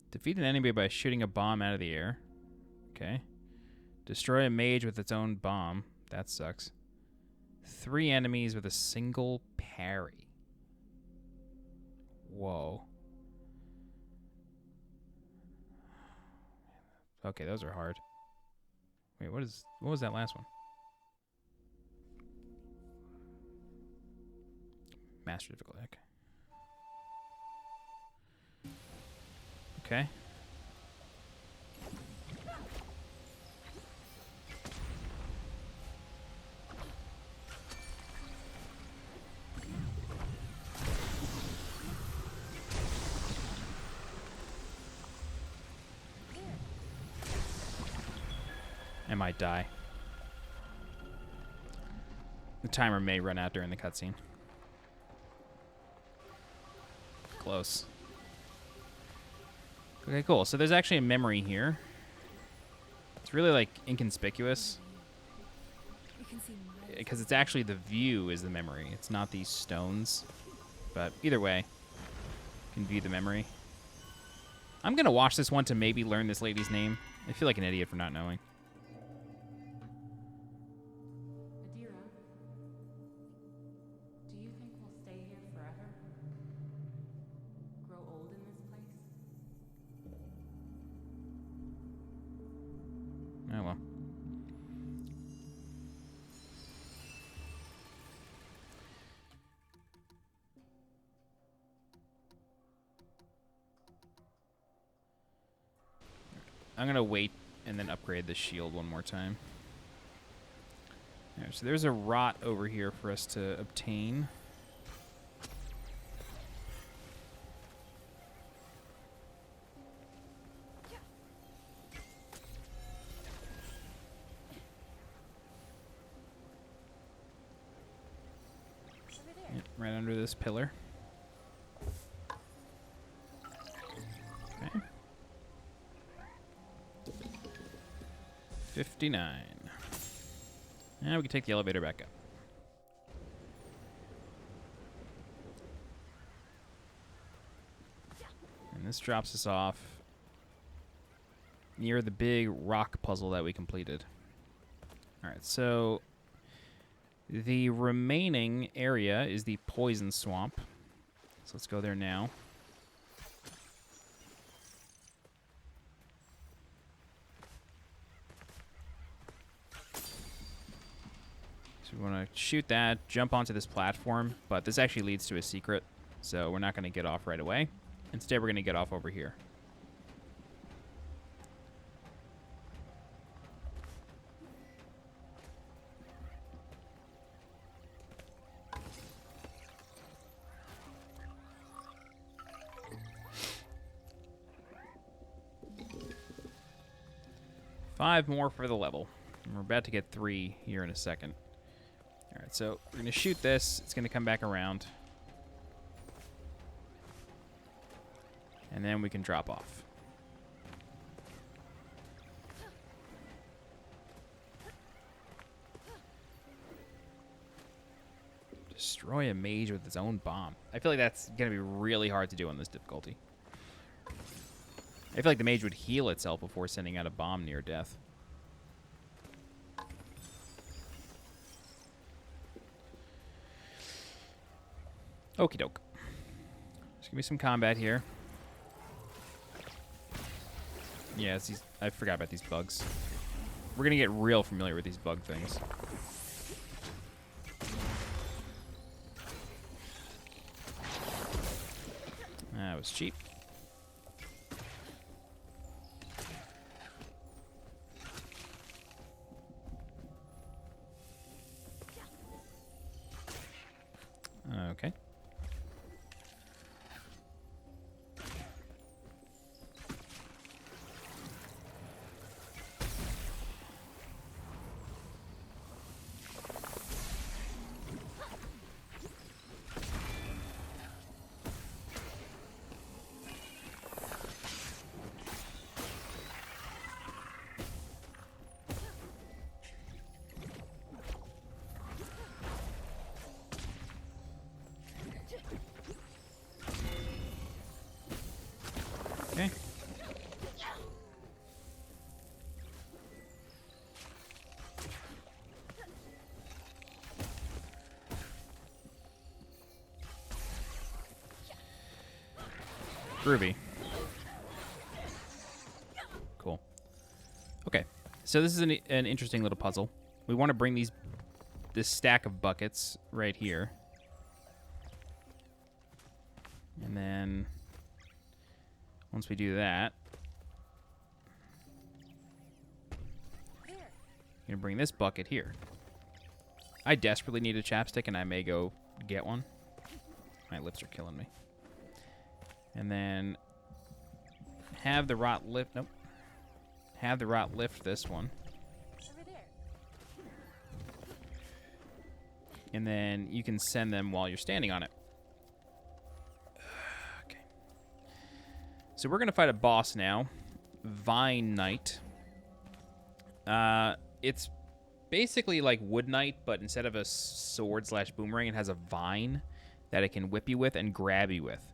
Defeat an enemy by shooting a bomb out of the air. Okay. Destroy a mage with its own bomb. That sucks. 3 enemies with a single parry. Whoa. Okay, those are hard. Wait, what was that last one? Master difficulty. Okay. I might die. The timer may run out during the cutscene. Close. Okay, cool. So there's actually a memory here. It's really, like, inconspicuous. Because it's actually the view is the memory. It's not these stones. But either way, you can view the memory. I'm going to watch this one to maybe learn this lady's name. I feel like an idiot for not knowing. Oh, well. I'm going to wait and then upgrade the shield one more time. All right, so there's a rot over here for us to obtain. right under this pillar. Okay. 59. And we can take the elevator back up. And this drops us off near the big rock puzzle that we completed. Alright, so the remaining area is the poison swamp. So let's go there now. So we want to shoot that, jump onto this platform, but this actually leads to a secret, so we're not going to get off right away. Instead, we're going to get off over here. Five more for the level. And we're about to get 3 here in a second. All right, so we're going to shoot this. It's going to come back around. And then we can drop off. Destroy a mage with its own bomb. I feel like that's going to be really hard to do on this difficulty. I feel like the mage would heal itself before sending out a bomb near death. Okie doke. Just give me some combat here. Yeah, it's these, I forgot about these bugs. We're going to get real familiar with these bug things. That was cheap. Okay. Okay. Groovy. Cool. Okay, so this is an interesting little puzzle. We want to bring this stack of buckets right here. And then once we do that, I'm going to bring this bucket here. I desperately need a chapstick, and I may go get one. My lips are killing me. And then have the rot lift... Nope. Have the rot lift this one. Over there. And then you can send them while you're standing on it. Okay. So we're going to fight a boss now. Vine Knight. It's basically like Wood Knight, but instead of a sword/boomerang, it has a vine that it can whip you with and grab you with.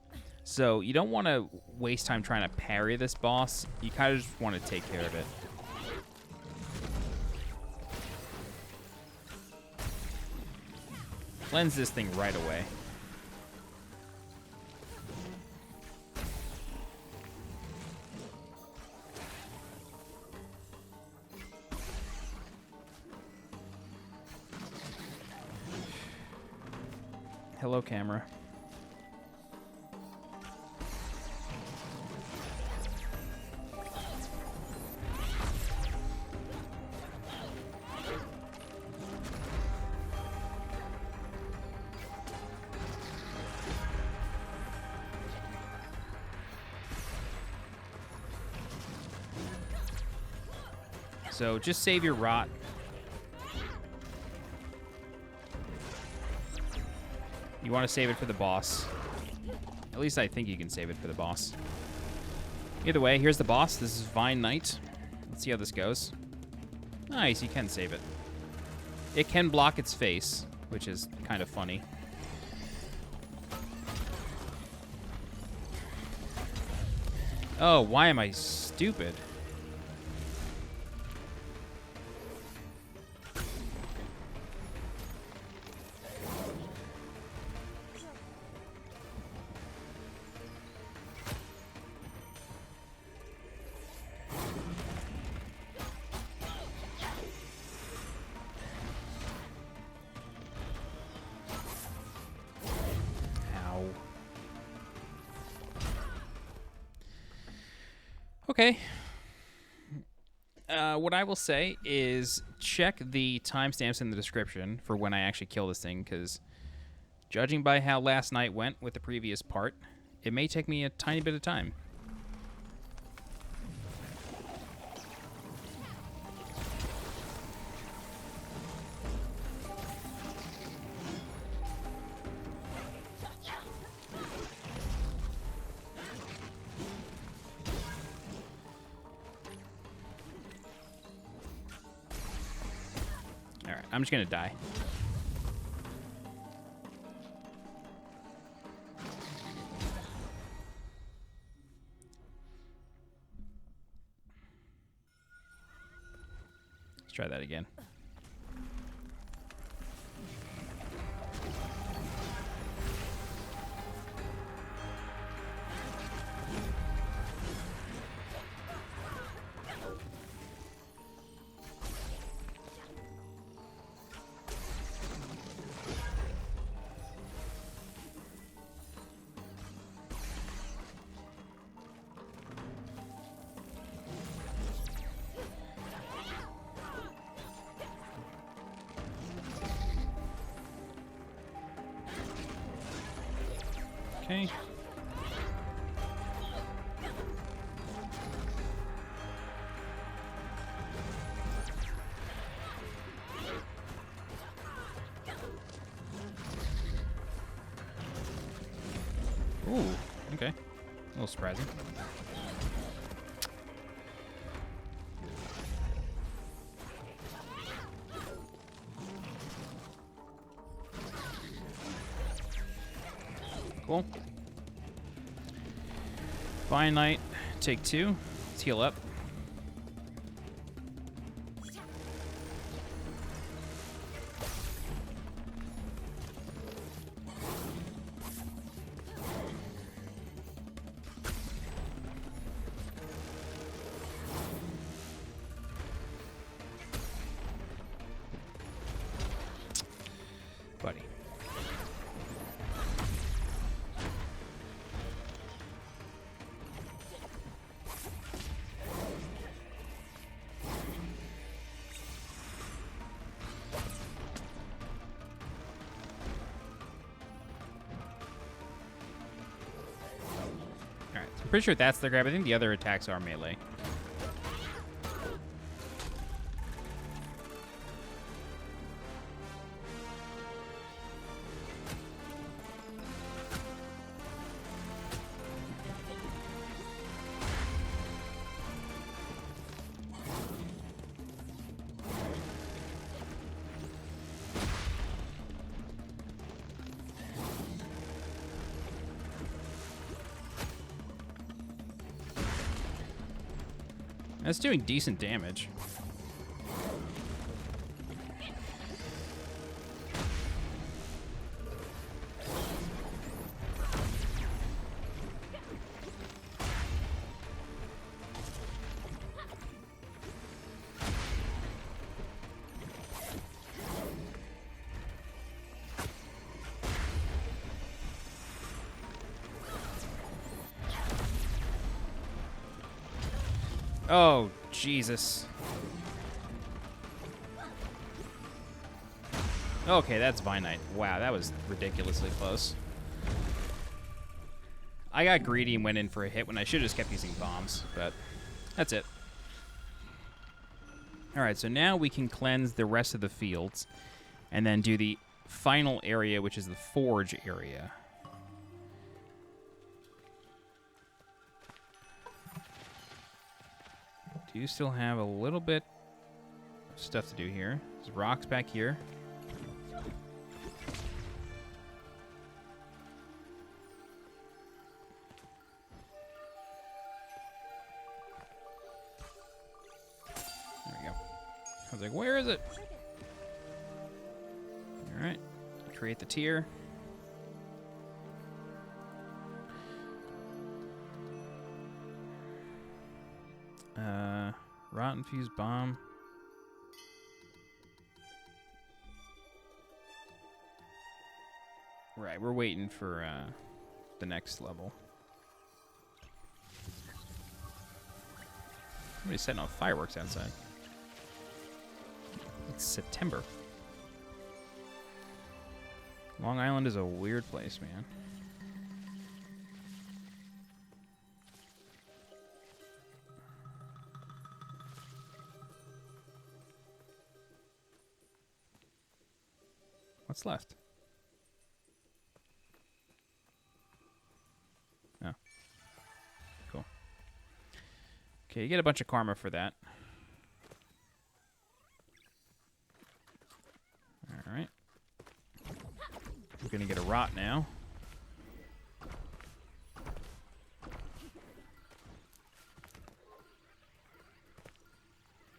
So you don't want to waste time trying to parry this boss. You kind of just want to take care of it. Cleanse this thing right away. Hello, camera. So just save your rot. You want to save it for the boss. At least I think you can save it for the boss. Either way, here's the boss. This is Vine Knight. Let's see how this goes. Nice, you can save it. It can block its face, which is kind of funny. Oh, why am I stupid? Okay. What I will say is check the timestamps in the description for when I actually kill this thing, because judging by how last night went with the previous part, it may take me a tiny bit of time. Alright, I'm just gonna die. Let's try that again. Okay. Ooh, okay. A little surprising. Cool. Vine Knight, take 2. Let's heal up. Buddy. Alright, so I'm pretty sure that's the grab. I think the other attacks are melee. That's doing decent damage. Oh, Jesus. Okay, that's Vine Knight. Wow, that was ridiculously close. I got greedy and went in for a hit when I should have just kept using bombs, but that's it. Alright, so now we can cleanse the rest of the fields and then do the final area, which is the forge area. Do you still have a little bit of stuff to do here? There's rocks back here. There we go. I was like, where is it? All right. Create the tier. Rotten fuse bomb. Right, we're waiting for the next level. Somebody's setting off fireworks outside. It's September. Long Island is a weird place, man. What's left? Oh. Cool. Okay, you get a bunch of karma for that. Alright. We're gonna get a rot now.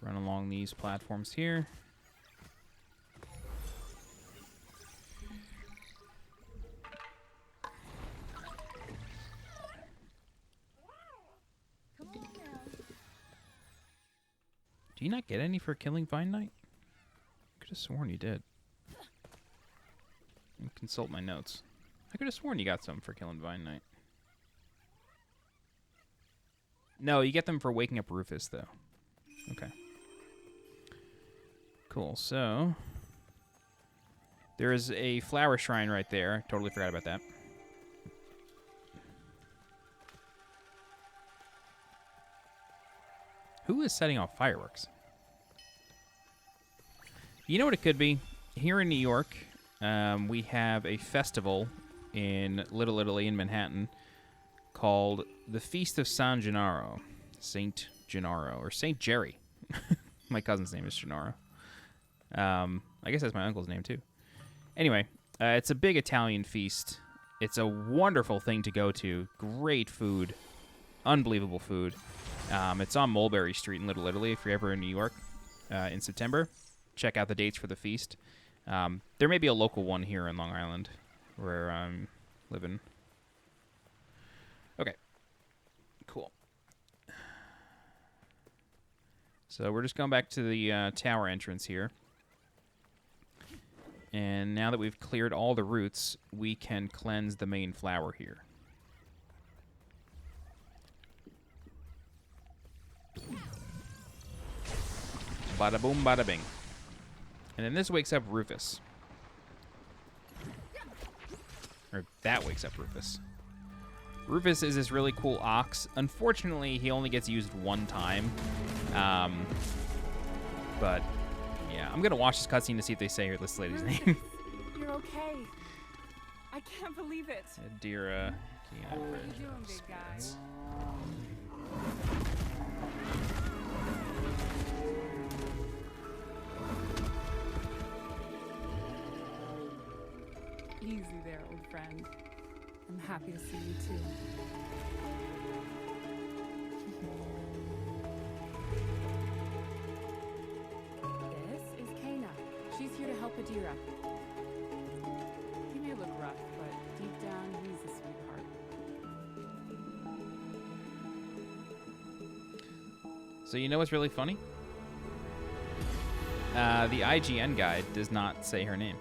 Run along these platforms here. Do you not get any for killing Vine Knight? I could have sworn you did. Consult my notes. I could have sworn you got some for killing Vine Knight. No, you get them for waking up Rufus, though. Okay. Cool, so... there is a flower shrine right there. Totally forgot about that. Who is setting off fireworks? You know what it could be? Here in New York, we have a festival in Little Italy in Manhattan called the Feast of San Gennaro. Saint Gennaro, or Saint Jerry. My cousin's name is Gennaro. I guess that's my uncle's name, too. Anyway, it's a big Italian feast. It's a wonderful thing to go to. Great food. Unbelievable food. It's on Mulberry Street in Little Italy if you're ever in New York in September. Check out the dates for the feast. There may be a local one here in Long Island where I'm living. Okay. Cool. So we're just going back to the tower entrance here. And now that we've cleared all the roots, we can cleanse the main flower here. Bada boom, bada bing. And then this wakes up Rufus. Or that wakes up Rufus. Rufus is this really cool ox. Unfortunately, he only gets used one time. But, yeah. I'm going to watch this cutscene to see if they say this lady's name. You're okay. I can't believe it. Adira. What are you doing, big guy? Easy there, old friend. I'm happy to see you too. This is Kana. She's here to help Adira. He may look rough, but deep down, he's a sweetheart. So you know what's really funny? The IGN guide does not say her name.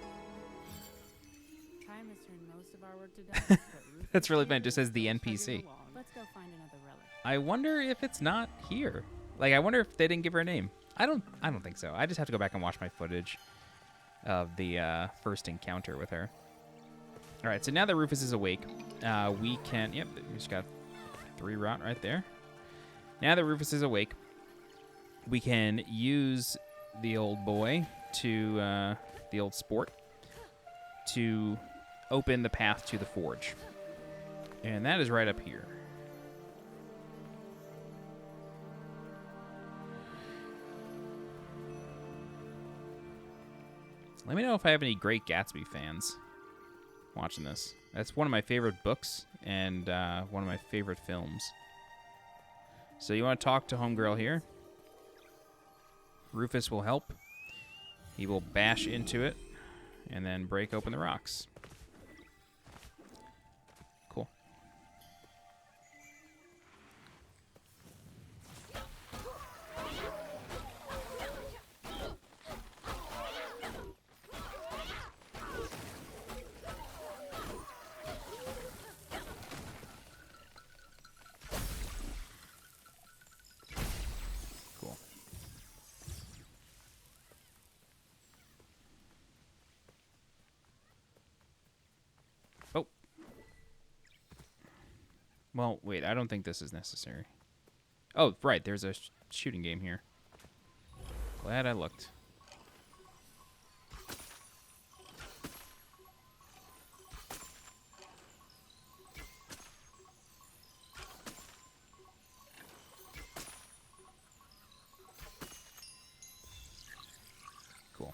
Time has turned most of our work to dust, but Rufus That's really funny. It here just says the will chug it NPC. along. Let's go find another relic. I wonder if it's not here. Like, I wonder if they didn't give her a name. I don't think so. I just have to go back and watch my footage of the first encounter with her. All right, so now that Rufus is awake, we can... Yep, we just got 3 rot right there. Now that Rufus is awake, we can use the old boy to... the old sport to open the path to the forge. And that is right up here. Let me know if I have any Great Gatsby fans watching this. That's one of my favorite books and one of my favorite films. So you want to talk to Homegirl here? Rufus will help. He will bash into it and then break open the rocks. Cool. Cool. Oh. Well, wait, I don't think this is necessary. Oh, right, there's a shooting game here. Glad I looked. Cool.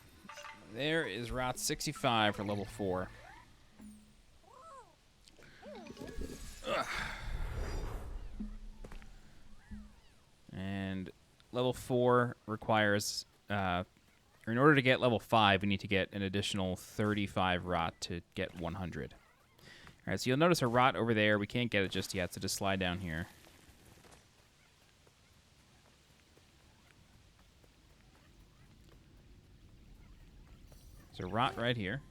There is Route 65 for level 4. Ugh. And level 4 requires, or in order to get level 5, we need to get an additional 35 rot to get 100. All right, so you'll notice a rot over there. We can't get it just yet, so just slide down here. There's a rot right here.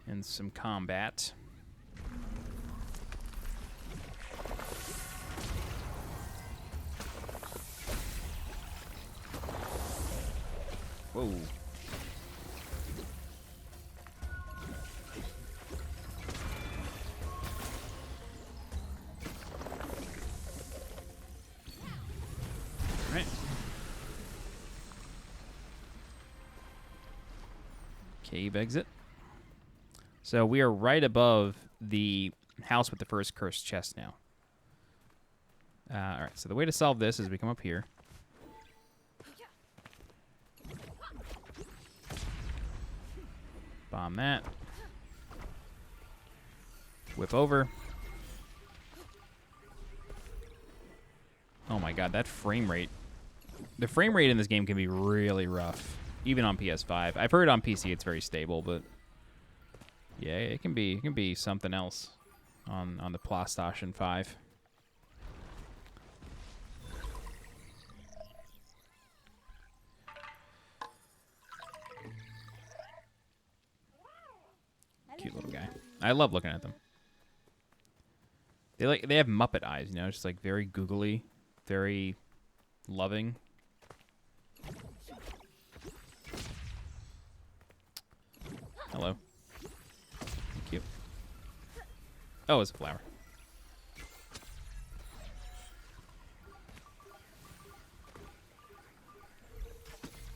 And some combat. Whoa. Right. Cave exit. So we are right above the house with the first cursed chest now. All right, so the way to solve this is we come up here. Bomb that. Whip over. Oh my god, that frame rate. The frame rate in this game can be really rough, even on PS5. I've heard on PC it's very stable, but yeah, it can be something else on the PlayStation 5. Cute little guy. I love looking at them. They have Muppet eyes, you know, just like very googly, very loving. Hello. Thank you. Oh, it's a flower.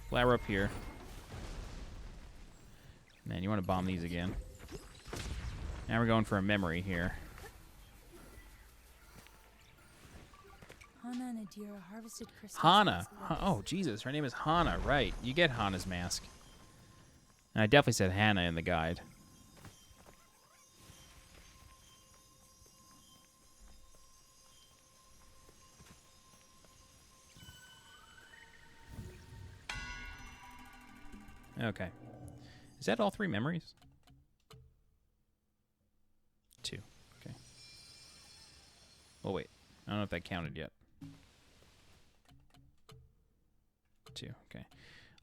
Flower up here. Man, you want to bomb these again. Now we're going for a memory here. Hana and Adira harvested crystals. Hana. Oh, Jesus. Her name is Hana. Right. You get Hana's mask. And I definitely said Hannah in the guide. Okay. Is that all 3 memories? 2. Okay. Oh, wait. I don't know if that counted yet. 2. Okay.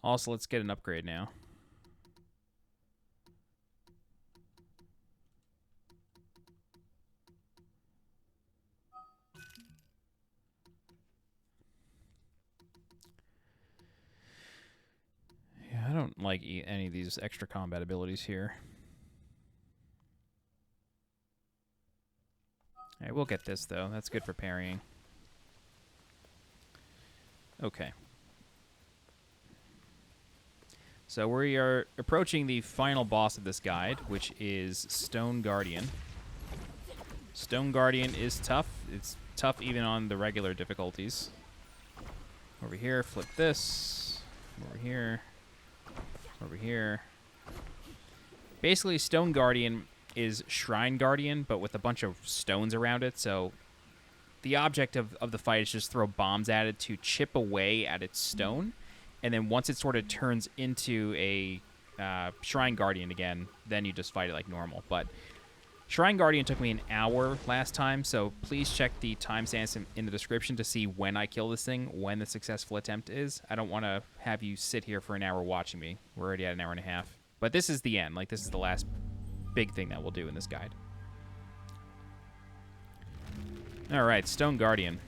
Also, let's get an upgrade now. Yeah, I don't like like any of these extra combat abilities here. Alright, we'll get this, though. That's good for parrying. Okay. So we are approaching the final boss of this guide, which is Stone Guardian. Stone Guardian is tough. It's tough even on the regular difficulties. Over here, flip this. Over here. Over here. Basically, Stone Guardian is Shrine Guardian, but with a bunch of stones around it, so the object of the fight is just throw bombs at it to chip away at its stone, and then once it sort of turns into a Shrine Guardian again, then you just fight it like normal. But Shrine Guardian took me an hour last time, so please check the timestamps in the description to see when I kill this thing, when the successful attempt is. I don't want to have you sit here for an hour watching me. We're already at an hour and a half. But this is the end. Like, this is the last big thing that we'll do in this guide. All right, Stone Guardian.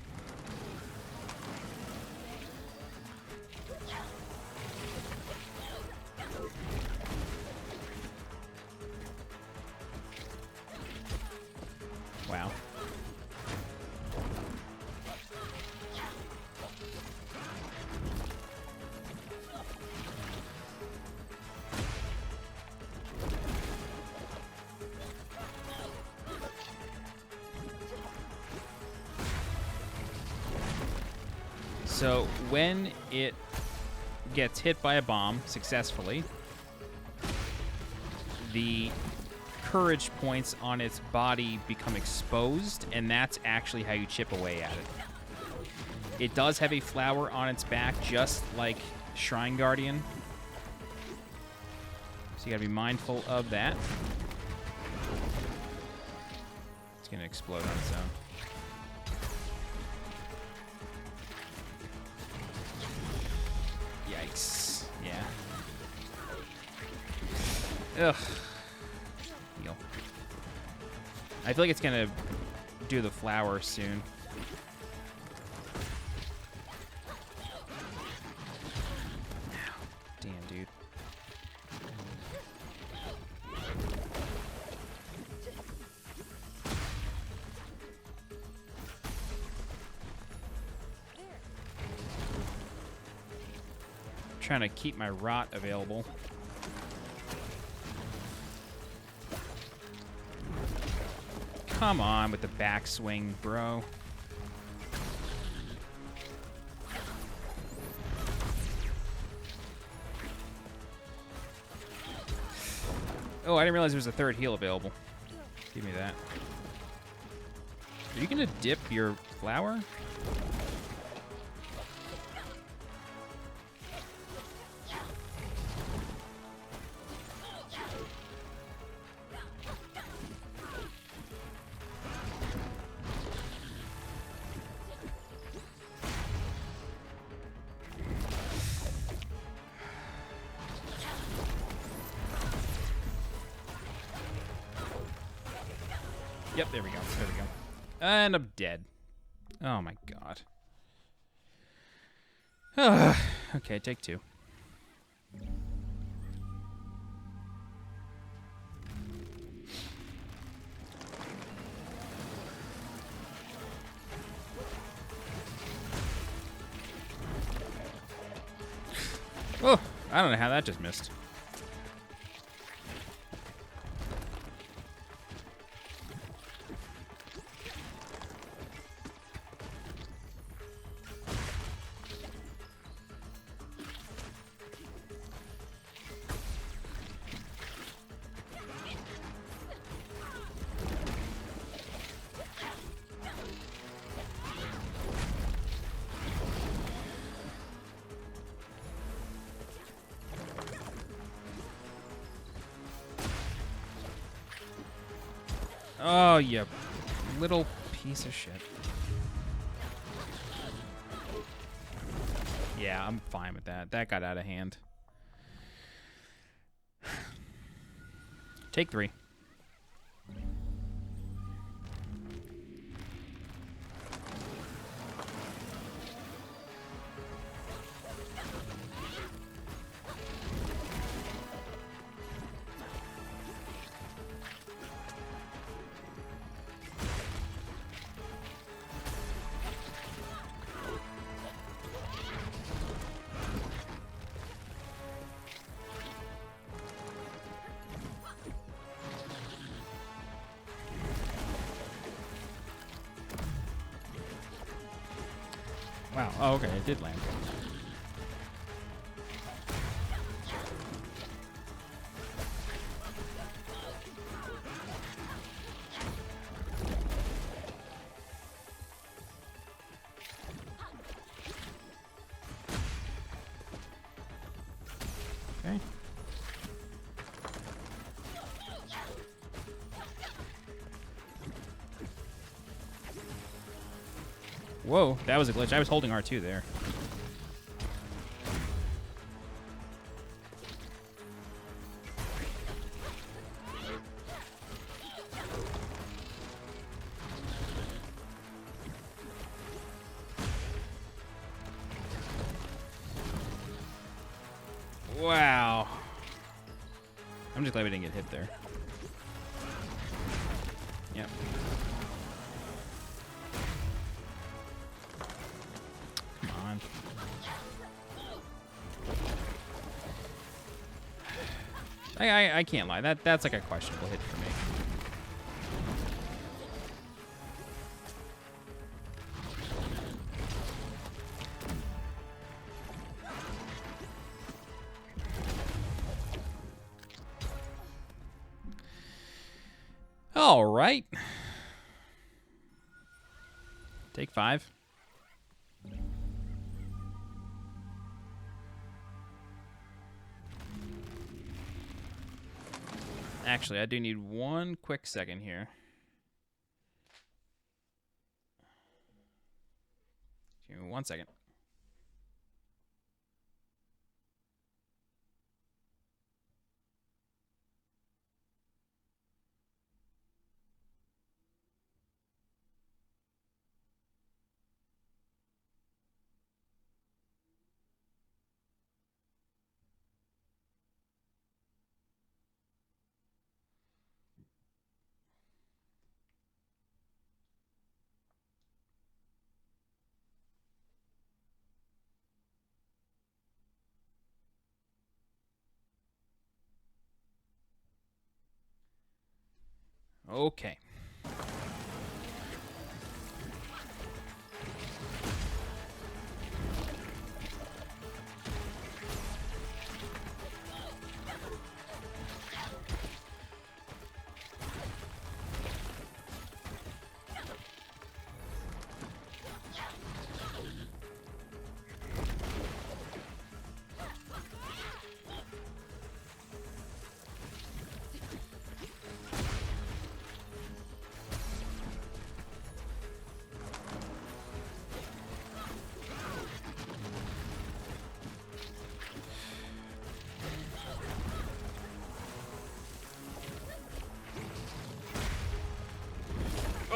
Wow. So when it gets hit by a bomb successfully, the courage points on its body become exposed, and that's actually how you chip away at it. It does have a flower on its back, just like Shrine Guardian. So you gotta be mindful of that. It's gonna explode on its own. Yikes. Yeah. Ugh. Heal. I feel like it's gonna do the flower soon. Damn, dude. Trying to keep my rot available. Come on with the backswing, bro. Oh, I didn't realize there was a third heal available. Give me that. Are you gonna dip your flower? Yep, there we go. There we go. And I'm dead. Oh my god. Okay, take two. Oh, I don't know how that just missed. Oh, you little piece of shit. Yeah, I'm fine with that. That got out of hand. Take three. Wow. Oh, okay. It did land. Okay. Whoa, that was a glitch. I was holding R2 there. Wow. I'm just glad we didn't get hit there. Yep. Come on. I can't lie. That's like a questionable hit for me. All right. Take 5. Actually, I do need one quick second here. Give me 1 second. Okay.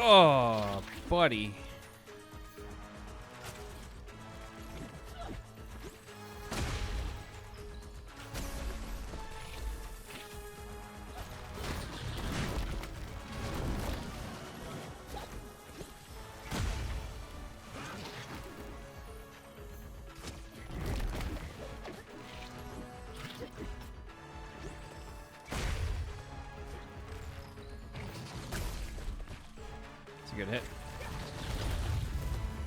Oh, buddy. It's a good hit.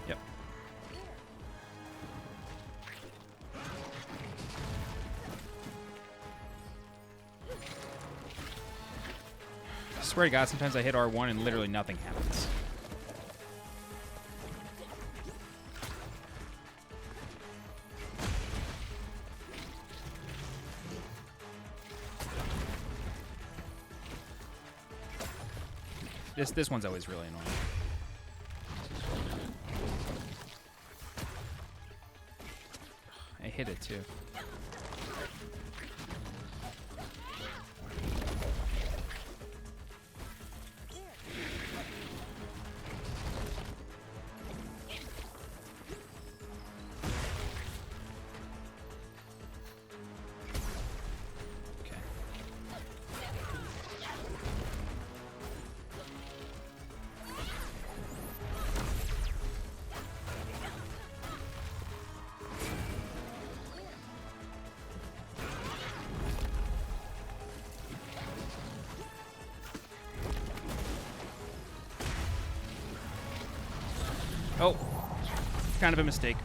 Yep. I swear to God, sometimes I hit R1 and literally nothing happens. This one's always really annoying. I hit it too. Oh. Kind of a mistake.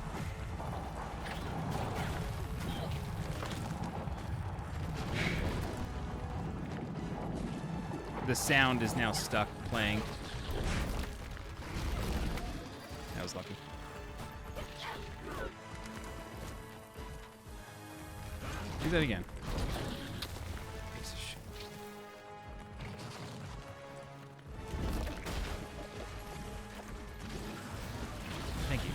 The sound is now stuck playing. That was lucky. Do that again. Piece of shit. Thank you.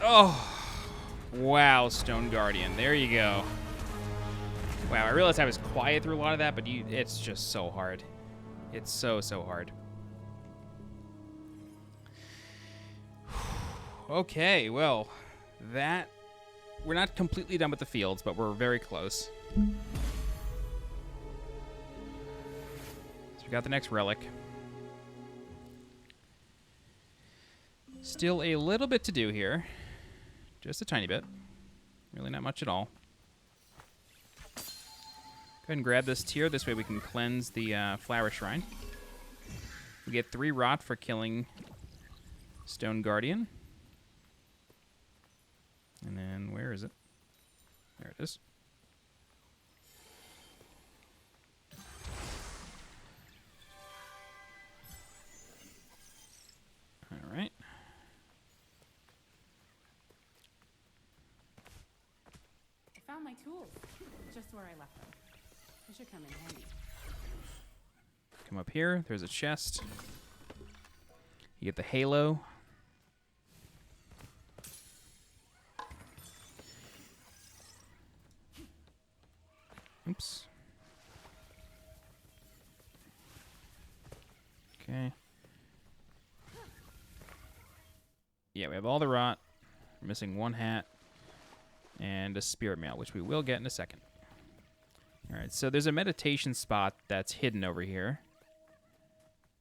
Oh, wow, Stone Guardian. There you go. Wow, I realized I was quiet through a lot of that, but it's just so hard. It's so hard. Okay, well, we're not completely done with the fields, but we're very close. So we got the next relic. Still a little bit to do here. Just a tiny bit. Really not much at all. Go ahead and grab this tier. This way we can cleanse the flower shrine. We get 3 rot for killing Stone Guardian. And then where is it? There it is. All right. I found my tools, just where I left them. They should come in handy. Come up here. There's a chest. You get the halo. Oops. Okay. Yeah, we have all the rot. We're missing 1 hat. And a spirit mail, which we will get in a second. Alright, so there's a meditation spot that's hidden over here.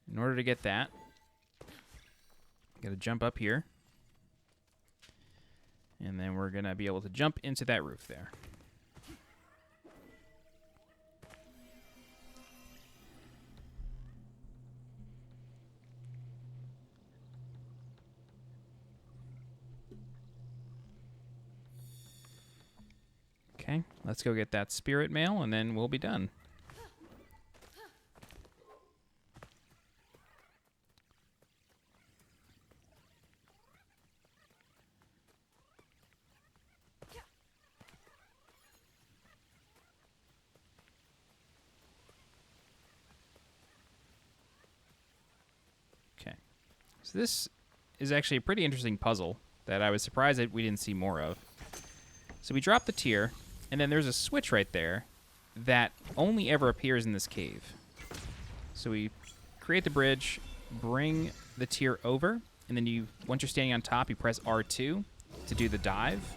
In order to get that, gotta jump up here. And then we're gonna be able to jump into that roof there. Okay, let's go get that spirit mail, and then we'll be done. Okay, so this is actually a pretty interesting puzzle that I was surprised that we didn't see more of. So we drop the tier, and then there's a switch right there that only ever appears in this cave. So we create the bridge, bring the tier over, and then once you're standing on top, you press R2 to do the dive,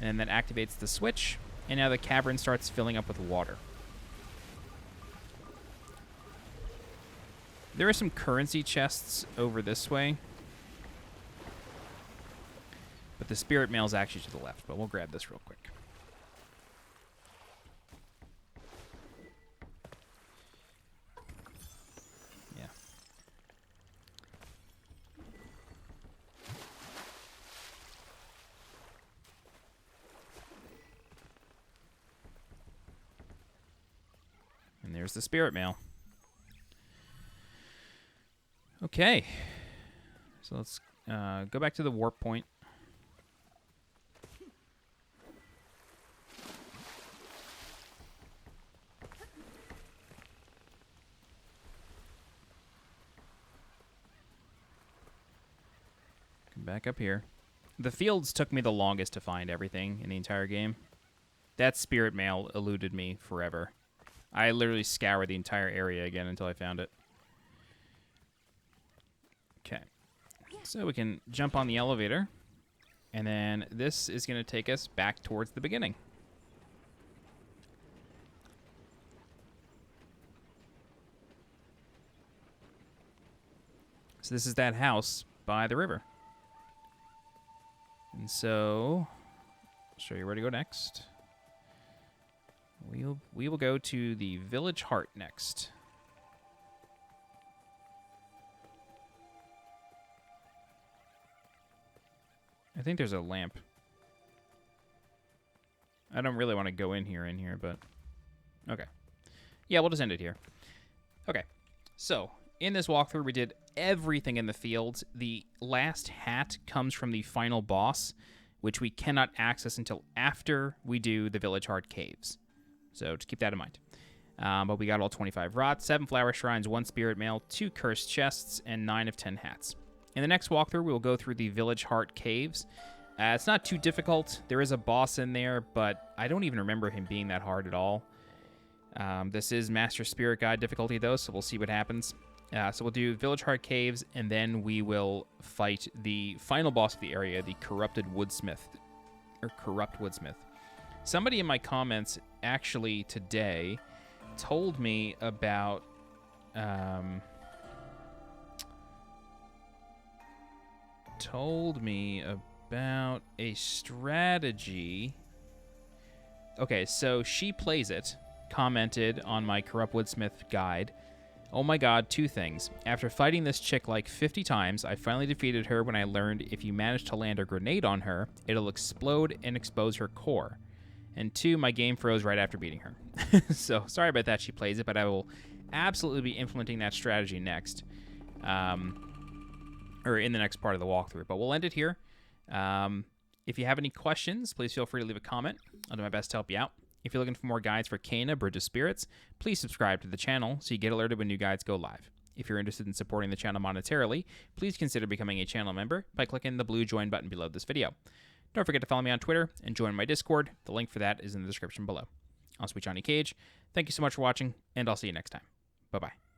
and that activates the switch, and now the cavern starts filling up with water. There are some currency chests over this way, but the spirit mail is actually to the left, but we'll grab this real quick. Yeah. And there's the spirit mail. Okay. So let's go back to the warp point. Back up here. The fields took me the longest to find everything in the entire game. That spirit mail eluded me forever. I literally scoured the entire area again until I found it. Okay. So we can jump on the elevator. And then this is going to take us back towards the beginning. So this is that house by the river. And so, I'll show you where to go next. We will go to the Village Heart next. I think there's a lamp. I don't really want to go in here, but okay. Yeah, we'll just end it here. Okay, so in this walkthrough, we did everything in the fields. The last hat comes from the final boss, which we cannot access until after we do the Village Heart Caves. So just keep that in mind. But we got all 25 rots, 7 flower shrines, 1 spirit mail, 2 cursed chests, and 9 of 10 hats. In the next walkthrough, we will go through the Village Heart Caves. It's not too difficult. There is a boss in there, but I don't even remember him being that hard at all. This is Master Spirit Guide difficulty, though, so we'll see what happens. So we'll do Village Heart Caves, and then we will fight the final boss of the area, the Corrupt Woodsmith. Somebody in my comments actually today told me about a strategy. Okay, so She Plays It commented on my Corrupt Woodsmith guide. Oh my god, 2 things. After fighting this chick like 50 times, I finally defeated her when I learned if you manage to land a grenade on her, it'll explode and expose her core. And 2, my game froze right after beating her. So, sorry about that, She Plays It, but I will absolutely be implementing that strategy next. Or in the next part of the walkthrough. But we'll end it here. If you have any questions, please feel free to leave a comment. I'll do my best to help you out. If you're looking for more guides for Cana, Bridge of Spirits, please subscribe to the channel so you get alerted when new guides go live. If you're interested in supporting the channel monetarily, please consider becoming a channel member by clicking the blue join button below this video. Don't forget to follow me on Twitter and join my Discord. The link for that is in the description below. I'm SweetJohnnyCage. Thank you so much for watching, and I'll see you next time. Bye-bye.